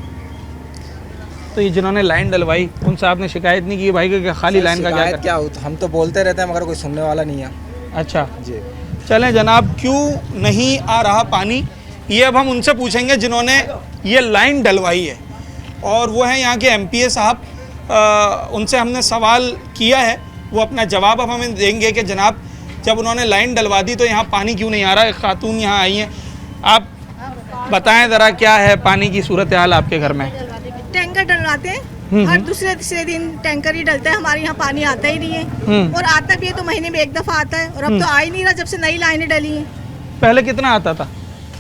Speaker 1: तो ये जिन्होंने लाइन डलवाई उनसे आपने शिकायत नहीं की भाई कि खाली लाइन का क्या
Speaker 14: हम तो बोलते रहते हैं मगर कोई सुनने वाला नहीं है।
Speaker 1: अच्छा
Speaker 14: जी,
Speaker 1: चलें जनाब, क्यों नहीं आ रहा पानी ये अब हम उनसे पूछेंगे जिन्होंने ये लाइन डलवाई है, और वो हैं यहाँ के MPA साहब। उनसे हमने सवाल किया है, वो अपना जवाब अब हमें देंगे कि जनाब जब उन्होंने लाइन डलवा दी तो यहाँ पानी क्यों नहीं आ रहा। एक खातून यहाँ आई हैं, आप बताएं ज़रा क्या है पानी की सूरत हाल आपके घर में?
Speaker 15: टैंकर डलवाते हैं, हर दूसरे तीसरे दिन टैंकर ही डलता है। हमारे यहाँ पानी आता ही नहीं है, और आता भी है तो महीने में 1 दफ़ा आता है, और अब तो आ ही नहीं रहा जब से नई लाइनें डली हैं।
Speaker 1: पहले कितना आता था?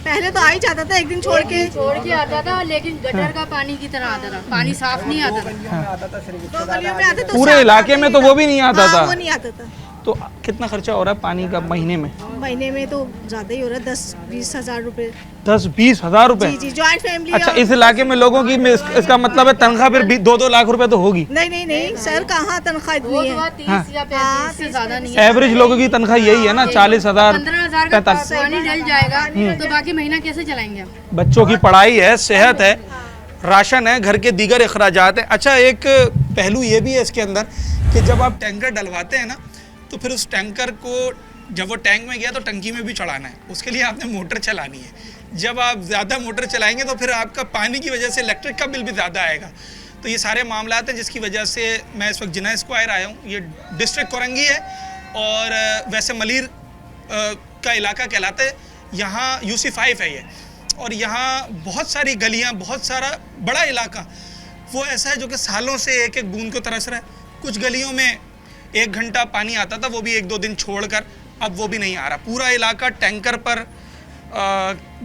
Speaker 15: पहले तो आ ही जाता था, 1 दिन छोड़ के
Speaker 12: आता था, लेकिन गटर का पानी की तरह आता था, पानी साफ नहीं आता था।
Speaker 15: तो गलियों में आता, तो
Speaker 1: पूरे इलाके में तो वो भी नहीं आता था?
Speaker 15: वो नहीं आता था।
Speaker 1: तो कितना खर्चा हो रहा है पानी का महीने में?
Speaker 15: महीने में तो ज़्यादा ही हो रहा है, 10-20 हज़ार रुपए।
Speaker 1: 10-20 हज़ार रुपए?
Speaker 15: जी, जॉइंट फैमिली।
Speaker 1: अच्छा, इस इलाके में लोगों की इसका मतलब है तनख्वाह फिर 2-2 लाख रुपए तो होगी?
Speaker 15: नहीं सर, कहाँ तनख्वाह इतनी है?
Speaker 12: 30 या 35 से ज़्यादा नहीं है।
Speaker 1: एवरेज लोगों की तनख्वाह यही है ना, 40,000
Speaker 12: 15,000 का पानी डल जाएगा तो बाकी महीना कैसे चलाएंगे?
Speaker 1: बच्चों की पढ़ाई है, सेहत है, राशन है, घर के दीगर अखराजात हैं। अच्छा, एक पहलू ये भी है इसके अंदर कि जब आप टैंकर डलवाते हैं ना तो फिर उस टैंकर को जब वो टैंक में गया तो टंकी में भी चढ़ाना है, उसके लिए आपने मोटर चलानी है। जब आप ज़्यादा मोटर चलाएंगे तो फिर आपका पानी की वजह से इलेक्ट्रिक का बिल भी ज़्यादा आएगा। तो ये सारे मामलात हैं जिसकी वजह से मैं इस वक्त जिना स्क्वायर आया हूँ। ये डिस्ट्रिक्ट कोरंगी है और वैसे मलीर का इलाका कहलाता है। यहाँ UC5 है ये, और यहाँ बहुत सारी गलियाँ, बहुत सारा बड़ा इलाका वो ऐसा है जो कि सालों से एक एक बूंद को तरस रहा है। कुछ गलियों में 1 घंटा पानी आता था, वो भी 1-2 दिन छोड़कर, अब वो भी नहीं आ रहा। पूरा इलाका टैंकर पर,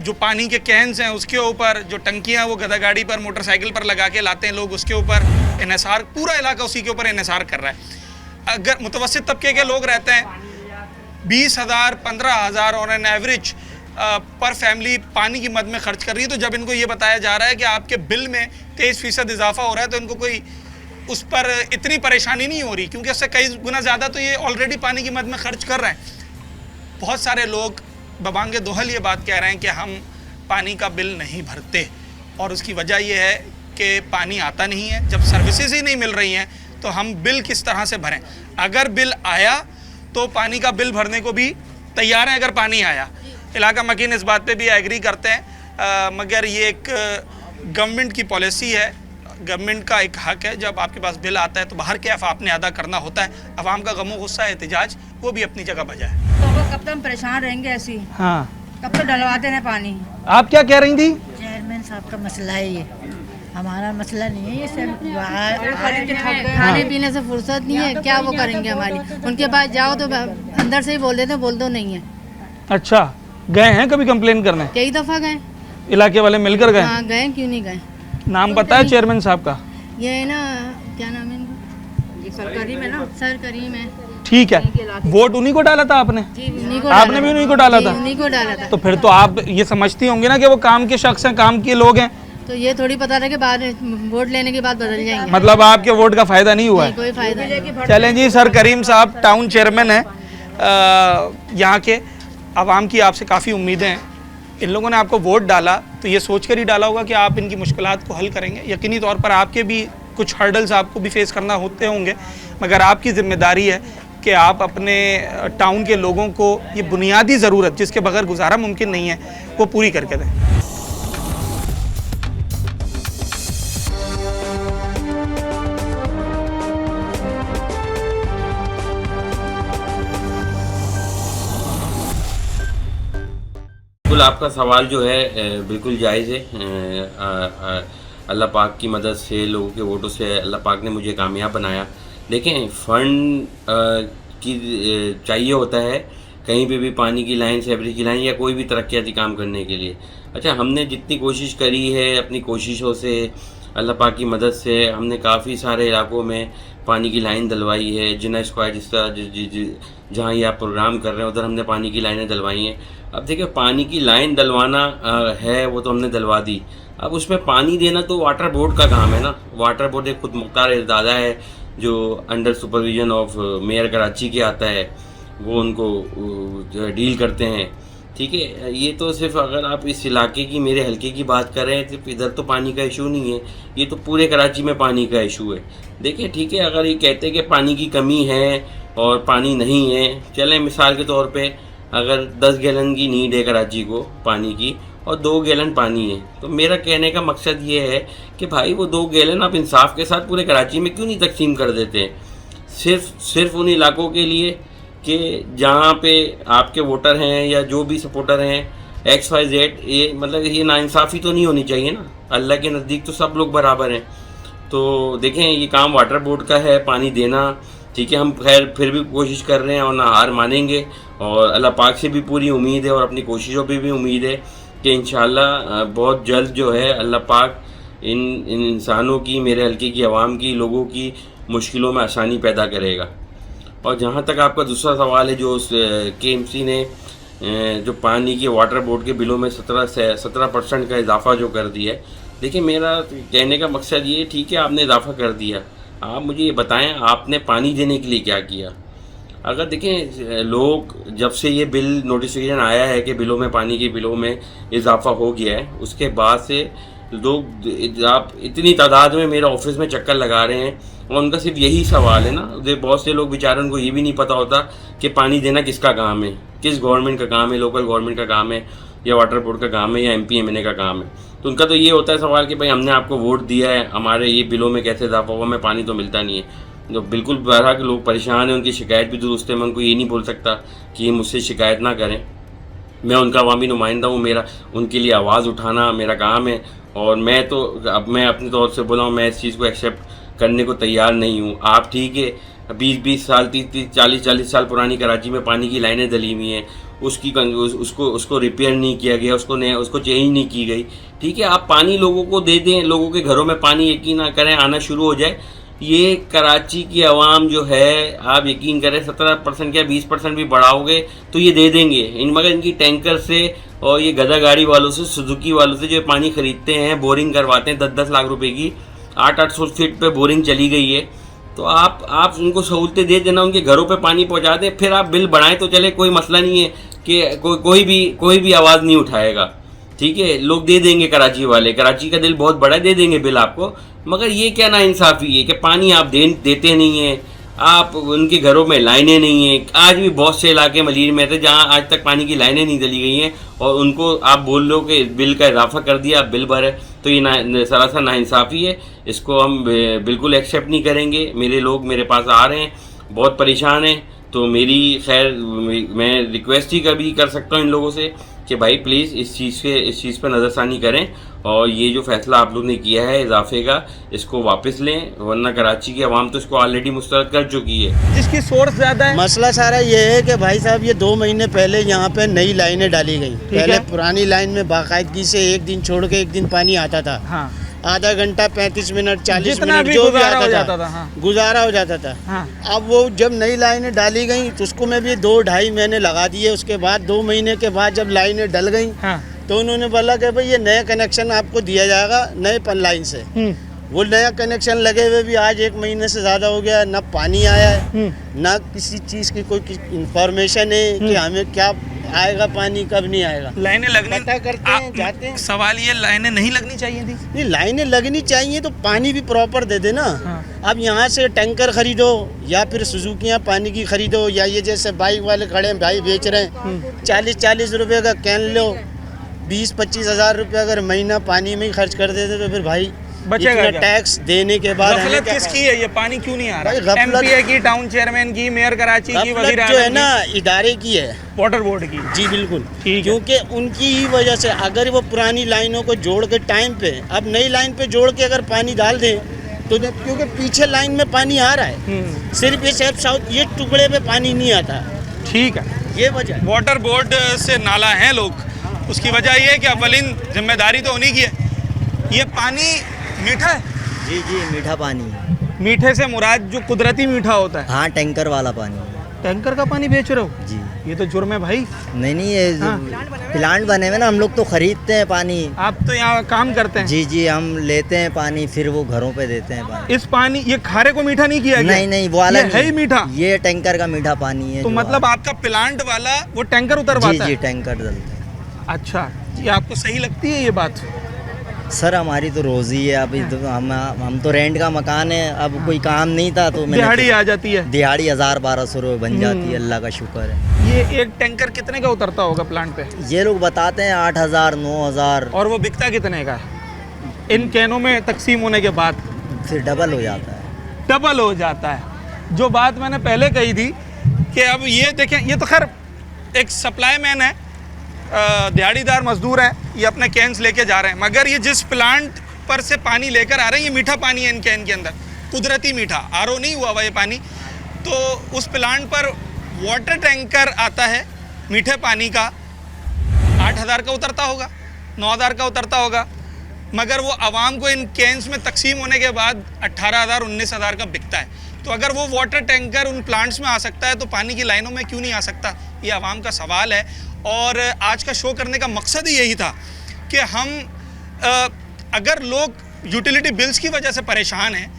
Speaker 1: जो पानी के कैंस हैं उसके ऊपर, जो टंकियां वो गधा गाड़ी पर, मोटरसाइकिल पर लगा के लाते हैं लोग, उसके ऊपर इन्हिसार, पूरा इलाका उसी के ऊपर इन्हिसार कर रहा है। अगर मुतवस्सित तबके के लोग रहते हैं, 20,000 15,000 और एन एवरेज पर फैमिली पानी की मद में खर्च कर रही है। तो जब इनको ये बताया जा रहा है कि आपके बिल में 23% इजाफा हो रहा है, तो इनको कोई उस पर इतनी परेशानी नहीं हो रही, क्योंकि उससे कई गुना ज़्यादा तो ये ऑलरेडी पानी की मद में खर्च कर रहे हैं। बहुत सारे लोग बबांगे दोहल ये बात कह रहे हैं कि हम पानी का बिल नहीं भरते, और उसकी वजह यह है कि पानी आता नहीं है। जब सर्विसेज ही नहीं मिल रही हैं तो हम बिल किस तरह से भरें? अगर बिल आया तो पानी का बिल भरने को भी तैयार हैं अगर पानी आया। इलाका मकीन इस बात पे भी एग्री करते हैं, मगर ये एक गवर्नमेंट की पॉलिसी है, गवर्नमेंट का एक हक है। जब आपके पास बिल आता है तो बाहर कैफ आपने अदा करना होता है। अवाम का गमो गुस्सा एहतजाज वो भी अपनी जगह बजा है।
Speaker 11: तो कब तक हम परेशान रहेंगे ऐसी?
Speaker 1: हाँ,
Speaker 11: कब तक डलवाते हैं पानी?
Speaker 1: आप क्या कह रही थी?
Speaker 11: चेयरमैन साहब का मसला है ये, हमारा मसला नहीं है ये सब।
Speaker 12: खाने पीने से फुर्सत नहीं है, क्या वो करेंगे हमारी? उनके पास जाओ तो अंदर से ही बोल देते, बोल दो नहीं है।
Speaker 1: अच्छा, गए हैं कभी कंप्लेन करने?
Speaker 12: कई दफ़ा गए,
Speaker 1: इलाके वाले मिलकर गए?
Speaker 12: हाँ गए, क्यों नहीं गए।
Speaker 1: नाम पता है चेयरमैन साहब का?
Speaker 12: ये है ना, क्या नाम है इनका? सर करीम है ना, सर करीम है।
Speaker 1: ठीक है, वोट उन्हीं को डाला था आपने?
Speaker 12: उन्हीं को
Speaker 1: आपने भी उन्हीं को डाला था?
Speaker 12: उन्हीं को डाला था।
Speaker 1: तो फिर तो आप ये समझती होंगे ना कि वो काम के शख्स हैं, काम के लोग हैं।
Speaker 12: तो ये थोड़ी पता था कि बाद वोट लेने के बाद बदल जाएंगे।
Speaker 1: मतलब आपके वोट का फायदा नहीं हुआ है?
Speaker 12: कोई फायदा नहीं।
Speaker 1: चलें जी, सर करीम साहब टाउन चेयरमैन हैं यहाँ के। आवाम की आपसे काफ़ी उम्मीदें हैं। इन लोगों ने आपको वोट डाला तो ये सोच कर ही डाला होगा कि आप इनकी मुश्किलात को हल करेंगे। यकीनी तौर पर आपके भी कुछ हर्डल्स आपको भी फेस करना होते होंगे, मगर आपकी ज़िम्मेदारी है कि आप अपने टाउन के लोगों को ये बुनियादी ज़रूरत जिसके बगैर गुजारा मुमकिन नहीं है वो पूरी करके दें।
Speaker 16: बिल्कुल आपका सवाल जो है बिल्कुल जायज़ है। अल्लाह पाक की मदद से, लोगों के वोटों से अल्लाह पाक ने मुझे कामयाब बनाया। देखें, फ़ंड की चाहिए होता है कहीं पे भी पानी की लाइन, सेवरेज की लाइन या कोई भी तरक्याती काम करने के लिए। अच्छा, हमने जितनी कोशिश करी है अपनी कोशिशों से, अल्लाह पाक की मदद से, हमने काफ़ी सारे इलाकों में पानी की लाइन डलवाई है। जिना स्क्वायर जिस तरह जहाँ ये आप प्रोग्राम कर रहे हैं उधर हमने पानी की लाइनें डलवाई हैं। अब देखिए, पानी की लाइन डलवाना है वो तो हमने डलवा दी, अब उसमें पानी देना तो वाटर बोर्ड का काम है ना। वाटर बोर्ड एक खुद मुख्तार दादा है जो under supervision of mayor Karachi के आता है, वो उनको डील करते हैं। ठीक है, ये तो सिर्फ अगर आप इस इलाके की, मेरे हलके की बात कर रहे हैं, सिर्फ इधर तो पानी का इशू नहीं है, ये तो पूरे कराची में पानी का इशू है। देखिए ठीक है, अगर ये कहते हैं कि पानी की कमी है और पानी नहीं है, चलें मिसाल के तौर पे अगर 10 गैलन की नीड है कराची को पानी की और 2 गैलन पानी है, तो मेरा कहने का मकसद ये है कि भाई वो 2 गैलन आप इंसाफ के साथ पूरे कराची में क्यों नहीं तकसीम कर देते हैं, सिर्फ उन इलाकों के लिए कि जहाँ पे आपके वोटर हैं या जो भी सपोर्टर हैं XYZ। ये मतलब ये नाइंसाफ़ी तो नहीं होनी चाहिए ना। अल्लाह के नज़दीक तो सब लोग बराबर हैं। तो देखें, ये काम वाटर बोर्ड का है पानी देना। ठीक है, हम खैर फिर भी कोशिश कर रहे हैं और ना हार मानेंगे, और अल्लाह पाक से भी पूरी उम्मीद है और अपनी कोशिशों पे भी उम्मीद है कि इंशाल्लाह बहुत जल्द जो है अल्लाह पाक इन इंसानों की, मेरे हल्के की आवाम की, लोगों की मुश्किलों में आसानी पैदा करेगा। और जहाँ तक आपका दूसरा सवाल है, जो KMC ने जो पानी के वाटर बोर्ड के बिलों में 17% का इजाफा जो कर दिया है, देखिए मेरा कहने का मकसद ये, ठीक है आपने इजाफा कर दिया, आप मुझे ये बताएं आपने पानी देने के लिए क्या किया। अगर देखें, लोग जब से ये बिल नोटिफिकेशन आया है कि बिलों में, पानी के बिलों में इजाफा हो गया है, उसके बाद से लोग आप इतनी तादाद में मेरे ऑफिस में चक्कर लगा रहे हैं और उनका सिर्फ यही सवाल है ना। बहुत से लोग बेचारे, उनको ये भी नहीं पता होता कि पानी देना किसका काम है, किस गवर्नमेंट का काम है, लोकल गवर्नमेंट का काम है या वाटर बोर्ड का काम है या MP MNA का काम है। तो उनका तो ये होता है सवाल कि भाई हमने आपको वोट दिया है, हमारे ये बिलों में कैसे इजाफा हुआ, हमें पानी तो मिलता नहीं है। तो बिल्कुल बहरहाल के लोग परेशान हैं, उनकी शिकायत भी दुरुस्त है। मैं उनको ये नहीं बोल सकता कि ये मुझसे शिकायत ना करें, मैं उनका अवामी नुमाइंदा हूँ, मेरा उनके लिए आवाज़ उठाना मेरा काम है। और मैं तो अब मैं अपने तौर से बोला हूँ, मैं इस चीज़ को एक्सेप्ट करने को तैयार नहीं हूँ। आप ठीक है 20-20 साल 30-40 साल पुरानी कराची में पानी की लाइनें डली हुई हैं, उसको रिपेयर नहीं किया गया, उसको चेंज नहीं की गई। ठीक है, आप पानी लोगों को दे दें, लोगों के घरों में पानी यकीन ना करें आना शुरू हो जाए। ये कराची की आवाम जो है, आप यकीन करें 17% या 20% भी बढ़ाओगे तो ये दे देंगे। मगर इनकी टैंकर से और ये गधा गाड़ी वालों से, सुजुकी वालों से जो पानी ख़रीदते हैं, बोरिंग करवाते हैं 10-10 लाख रुपए की, 800 फीट पे बोरिंग चली गई है। तो आप उनको सहूलतें दे देना, उनके घरों पे पानी पहुंचा दें, फिर आप बिल बढ़ाएं तो चले, कोई मसला नहीं है कि कोई भी आवाज़ नहीं उठाएगा। ठीक है, लोग दे देंगे, कराची वाले, कराची का दिल बहुत बड़ा है, दे देंगे बिल आपको। मगर ये क्या नाइंसाफ़ी है कि पानी आप देते नहीं हैं, आप उनके घरों में लाइनें नहीं हैं। आज भी बहुत से इलाके मलीर में थे जहाँ आज तक पानी की लाइनें नहीं डली गई हैं और उनको आप बोल लो कि बिल का इजाफा कर दिया, आप बिल भरे, तो ये सरासर नाइंसाफ़ी है। इसको हम बिल्कुल एक्सेप्ट नहीं करेंगे। मेरे लोग मेरे पास आ रहे हैं, बहुत परेशान हैं, तो मेरी खैर मैं रिक्वेस्ट ही कभी कर सकता हूँ इन लोगों से कि भाई प्लीज़ इस चीज़ पर नज़रसानी करें और ये जो फ़ैसला आप लोग ने किया है इजाफे का, इसको वापस लें, वरना कराची की आवाम तो इसको ऑलरेडी मुस्तरद कर चुकी है।
Speaker 1: जिसकी सोर्स ज़्यादा है,
Speaker 17: मसला सारा ये है कि भाई साहब ये 2 महीने पहले यहाँ पे नई लाइनें डाली गई। पहले पुरानी लाइन में बाकायदगी से एक दिन छोड़ के एक दिन पानी आता था। हाँ। आधा घंटा 35 मिनट 40 मिनट जो भी आता था, हाँ। गुजारा हो जाता था। हाँ। अब वो जब नई लाइनें डाली गई तो उसको में भी 2-2.5 महीने लगा दिए। उसके बाद 2 महीने के बाद जब लाइनें डल गई, हाँ। तो उन्होंने बोला कि भाई ये नया कनेक्शन आपको दिया जाएगा नए पन लाइन से। वो नया कनेक्शन लगे हुए भी आज 1 महीने से ज़्यादा हो गया, ना पानी आया है, ना किसी चीज़ की कोई इंफॉर्मेशन है कि हमें क्या आएगा पानी, कब नहीं आएगा।
Speaker 1: लाइनें लगनी,
Speaker 17: पता करते हैं, जाते हैं।
Speaker 1: सवाल ये लाइनें नहीं लगनी चाहिए थी।
Speaker 17: नहीं, लाइनें लगनी चाहिए तो पानी भी प्रॉपर दे देना। हाँ। अब यहाँ से टैंकर खरीदो या फिर सुजुकियाँ पानी की खरीदो, या ये जैसे बाइक वाले खड़े हैं, भाई बेच रहे हैं, 40-40 रुपये का कैन लो, 20-25 हज़ार रुपये अगर महीना पानी में ही खर्च कर देते तो फिर भाई
Speaker 1: बचेगा
Speaker 17: इतना
Speaker 1: क्या?
Speaker 17: टैक्स देने के बाद हमें
Speaker 1: गफलत
Speaker 17: क्या
Speaker 1: किसकी है? ये पानी क्यों नहीं आ
Speaker 17: भाई,
Speaker 1: रहा?
Speaker 17: गफलत-
Speaker 1: एमपीए की, टाउन चेयरमैन की, मेयर कराची की,
Speaker 17: गफलत
Speaker 1: वजीर
Speaker 17: जो है
Speaker 1: आजम
Speaker 17: ना
Speaker 1: की,
Speaker 17: इदारे की है,
Speaker 1: वाटर बोर्ड की।
Speaker 17: जी बिल्कुल,
Speaker 1: ठीक है।
Speaker 17: क्योंकि उनकी ही वजह से अगर वो पुरानी लाइनों को जोड़ के टाइम पे अब नई लाइन पे जोड़ के अगर पानी डाल दें तो क्योंकि पीछे लाइन में पानी आ रहा है, सिर्फ ये सेफ साउथ ये टुकड़े पे पानी नहीं आता।
Speaker 1: ठीक है,
Speaker 17: ये वजह है।
Speaker 1: वाटर बोर्ड से नाला है लोग, उसकी वजह ये है कि अवलिन जिम्मेदारी तो उन्हीं की है। ये पानी मीठा है?
Speaker 18: जी जी, मीठा पानी है।
Speaker 1: मीठे से मुराद जो कुदरती मीठा होता है?
Speaker 18: हाँ, टैंकर वाला पानी।
Speaker 1: टैंकर का पानी बेच रहे हो?
Speaker 18: जी।
Speaker 1: ये तो जुर्म है भाई।
Speaker 18: नहीं, ये प्लांट बने हुए ना, हम लोग तो खरीदते हैं पानी।
Speaker 1: आप तो यहाँ काम करते हैं?
Speaker 18: जी जी, हम लेते हैं पानी, फिर वो घरों पे देते हैं पानी।
Speaker 1: इस पानी, ये खारे को मीठा नहीं किया गया?
Speaker 18: नहीं, वो वाला
Speaker 1: है ही मीठा।
Speaker 18: ये टैंकर का मीठा पानी है।
Speaker 1: तो मतलब आपका प्लांट वाला वो टैंकर उतरवाता है?
Speaker 18: जी, टैंकर डलते हैं।
Speaker 1: अच्छा, ये आपको सही लगती है ये बात?
Speaker 18: सर हमारी तो रोजी है। अभी तो हम तो रेंट का मकान है, अब कोई काम नहीं था तो
Speaker 1: दिहाड़ी आ जाती है?
Speaker 18: दिहाड़ी 1000-1200 रुपये बन जाती है, अल्लाह का शुक्र है।
Speaker 1: ये एक टैंकर कितने का उतरता होगा प्लांट पे?
Speaker 18: ये लोग बताते हैं 8000, 9000।
Speaker 1: और वो बिकता कितने का है इन कैनों में तकसीम होने के बाद?
Speaker 18: फिर डबल हो जाता है।
Speaker 1: डबल हो जाता है। जो बात मैंने पहले कही थी कि अब ये देखें, ये तो खैर एक सप्लाई मैन है, दिहाड़ीदार मजदूर है, ये अपने कैंस लेके जा रहे हैं, मगर ये जिस प्लांट पर से पानी लेकर आ रहे हैं ये मीठा पानी है इन कैन के अंदर, कुदरती मीठा, आरओ नहीं हुआ हुआ ये पानी। तो उस प्लांट पर वाटर टैंकर आता है मीठे पानी का, 8000 का उतरता होगा, 9000 का उतरता होगा, मगर वो आवाम को इन कैंस में तकसीम होने के बाद 18000, 19000 का बिकता है। तो अगर वो वाटर टैंकर उन प्लांट्स में आ सकता है तो पानी की लाइनों में क्यों नहीं आ सकता? ये आवाम का सवाल है। और आज का शो करने का मकसद ही यही था कि हम अगर लोग यूटिलिटी बिल्स की वजह से परेशान हैं,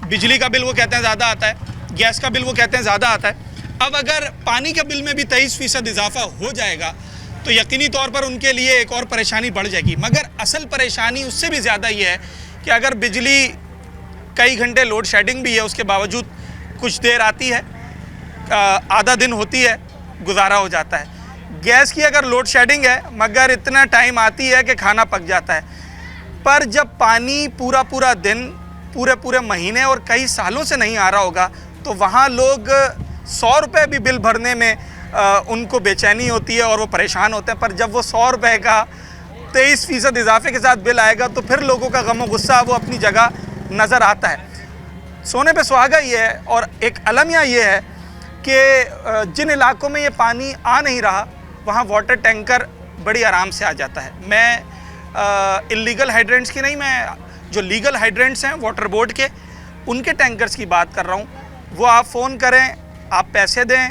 Speaker 1: बिजली का बिल वो कहते हैं ज़्यादा आता है, गैस का बिल वो कहते हैं ज़्यादा आता है, अब अगर पानी के बिल में भी 23% इजाफा हो जाएगा तो यकीनी तौर पर उनके लिए एक और परेशानी बढ़ जाएगी। मगर असल परेशानी उससे भी ज़्यादा ये है कि अगर बिजली कई घंटे लोड शेडिंग भी है, उसके बावजूद कुछ देर आती है, आधा दिन होती है, गुजारा हो जाता है। गैस की अगर लोड शेडिंग है मगर इतना टाइम आती है कि खाना पक जाता है। पर जब पानी पूरा पूरा दिन, पूरे महीने और कई सालों से नहीं आ रहा होगा तो वहाँ लोग 100 रुपये भी बिल भरने में उनको बेचैनी होती है और वो परेशान होते हैं। पर जब वो 100 रुपये का 23% इजाफे के साथ बिल आएगा तो फिर लोगों का गम और गुस्सा वो अपनी जगह नज़र आता है। सोने पे सुहागा ये है और एक अलमिया ये है कि जिन इलाकों में ये पानी आ नहीं रहा वहाँ वाटर टैंकर बड़ी आराम से आ जाता है। मैं इलीगल हाइड्रेंट्स की नहीं, मैं जो लीगल हाइड्रेंट्स हैं वाटर बोर्ड के, उनके टैंकर्स की बात कर रहा हूँ। वो आप फ़ोन करें, आप पैसे दें,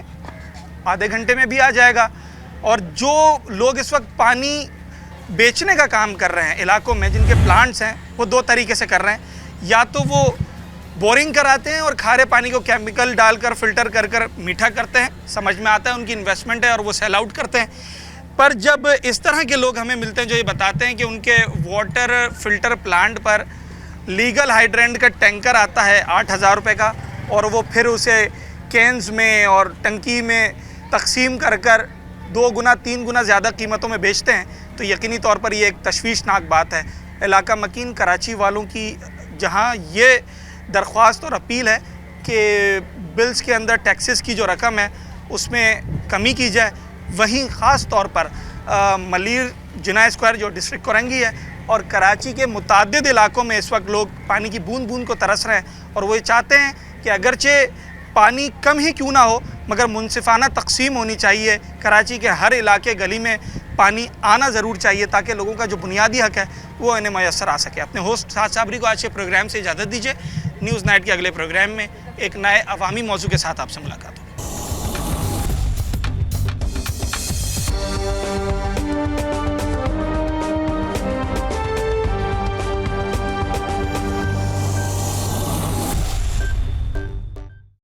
Speaker 1: आधे घंटे में भी आ जाएगा। और जो लोग इस वक्त पानी बेचने का काम कर रहे हैं इलाकों में जिनके प्लांट्स हैं, वो दो तरीके से कर रहे हैं। या तो वो बोरिंग कराते हैं और खारे पानी को केमिकल डालकर फ़िल्टर कर कर मीठा करते हैं, समझ में आता है उनकी इन्वेस्टमेंट है और वो सेल आउट करते हैं। पर जब इस तरह के लोग हमें मिलते हैं जो ये बताते हैं कि उनके वाटर फ़िल्टर प्लांट पर लीगल हाइड्रेंट का टैंकर आता है 8000 रुपये का और वो फिर उसे कैंस में और टंकी में तकसीम कर कर 2 गुना 3 गुना ज़्यादा कीमतों में बेचते हैं, तो यकीनी तौर पर ये एक तशवीशनाक बात है। इलाका मकीन कराची वालों की जहाँ ये दरख्वास्त और अपील है कि बिल्स के अंदर टैक्सेस की जो रकम है उसमें कमी की जाए, वहीं ख़ास तौर पर मलीर जिना स्क्वायर जो डिस्ट्रिक्ट कोरंगी है और कराची के मुताद्दिद इलाकों में इस वक्त लोग पानी की बूंद बूंद को तरस रहे हैं और वो ये चाहते हैं कि अगरचे पानी कम ही क्यों ना हो मगर मुनसिफाना तकसीम होनी चाहिए। कराची के हर इलाके गली में पानी आना ज़रूर चाहिए ताकि लोगों का जो बुनियादी हक़ है वो इन्हें मैसर आ सके। अपने होस्ट साद साबरी को आज के प्रोग्राम से इजाज़त दीजिए। न्यूज़ नाइट के अगले प्रोग्राम में एक नए अवामी मौजू के साथ आपसे मुलाकात हो।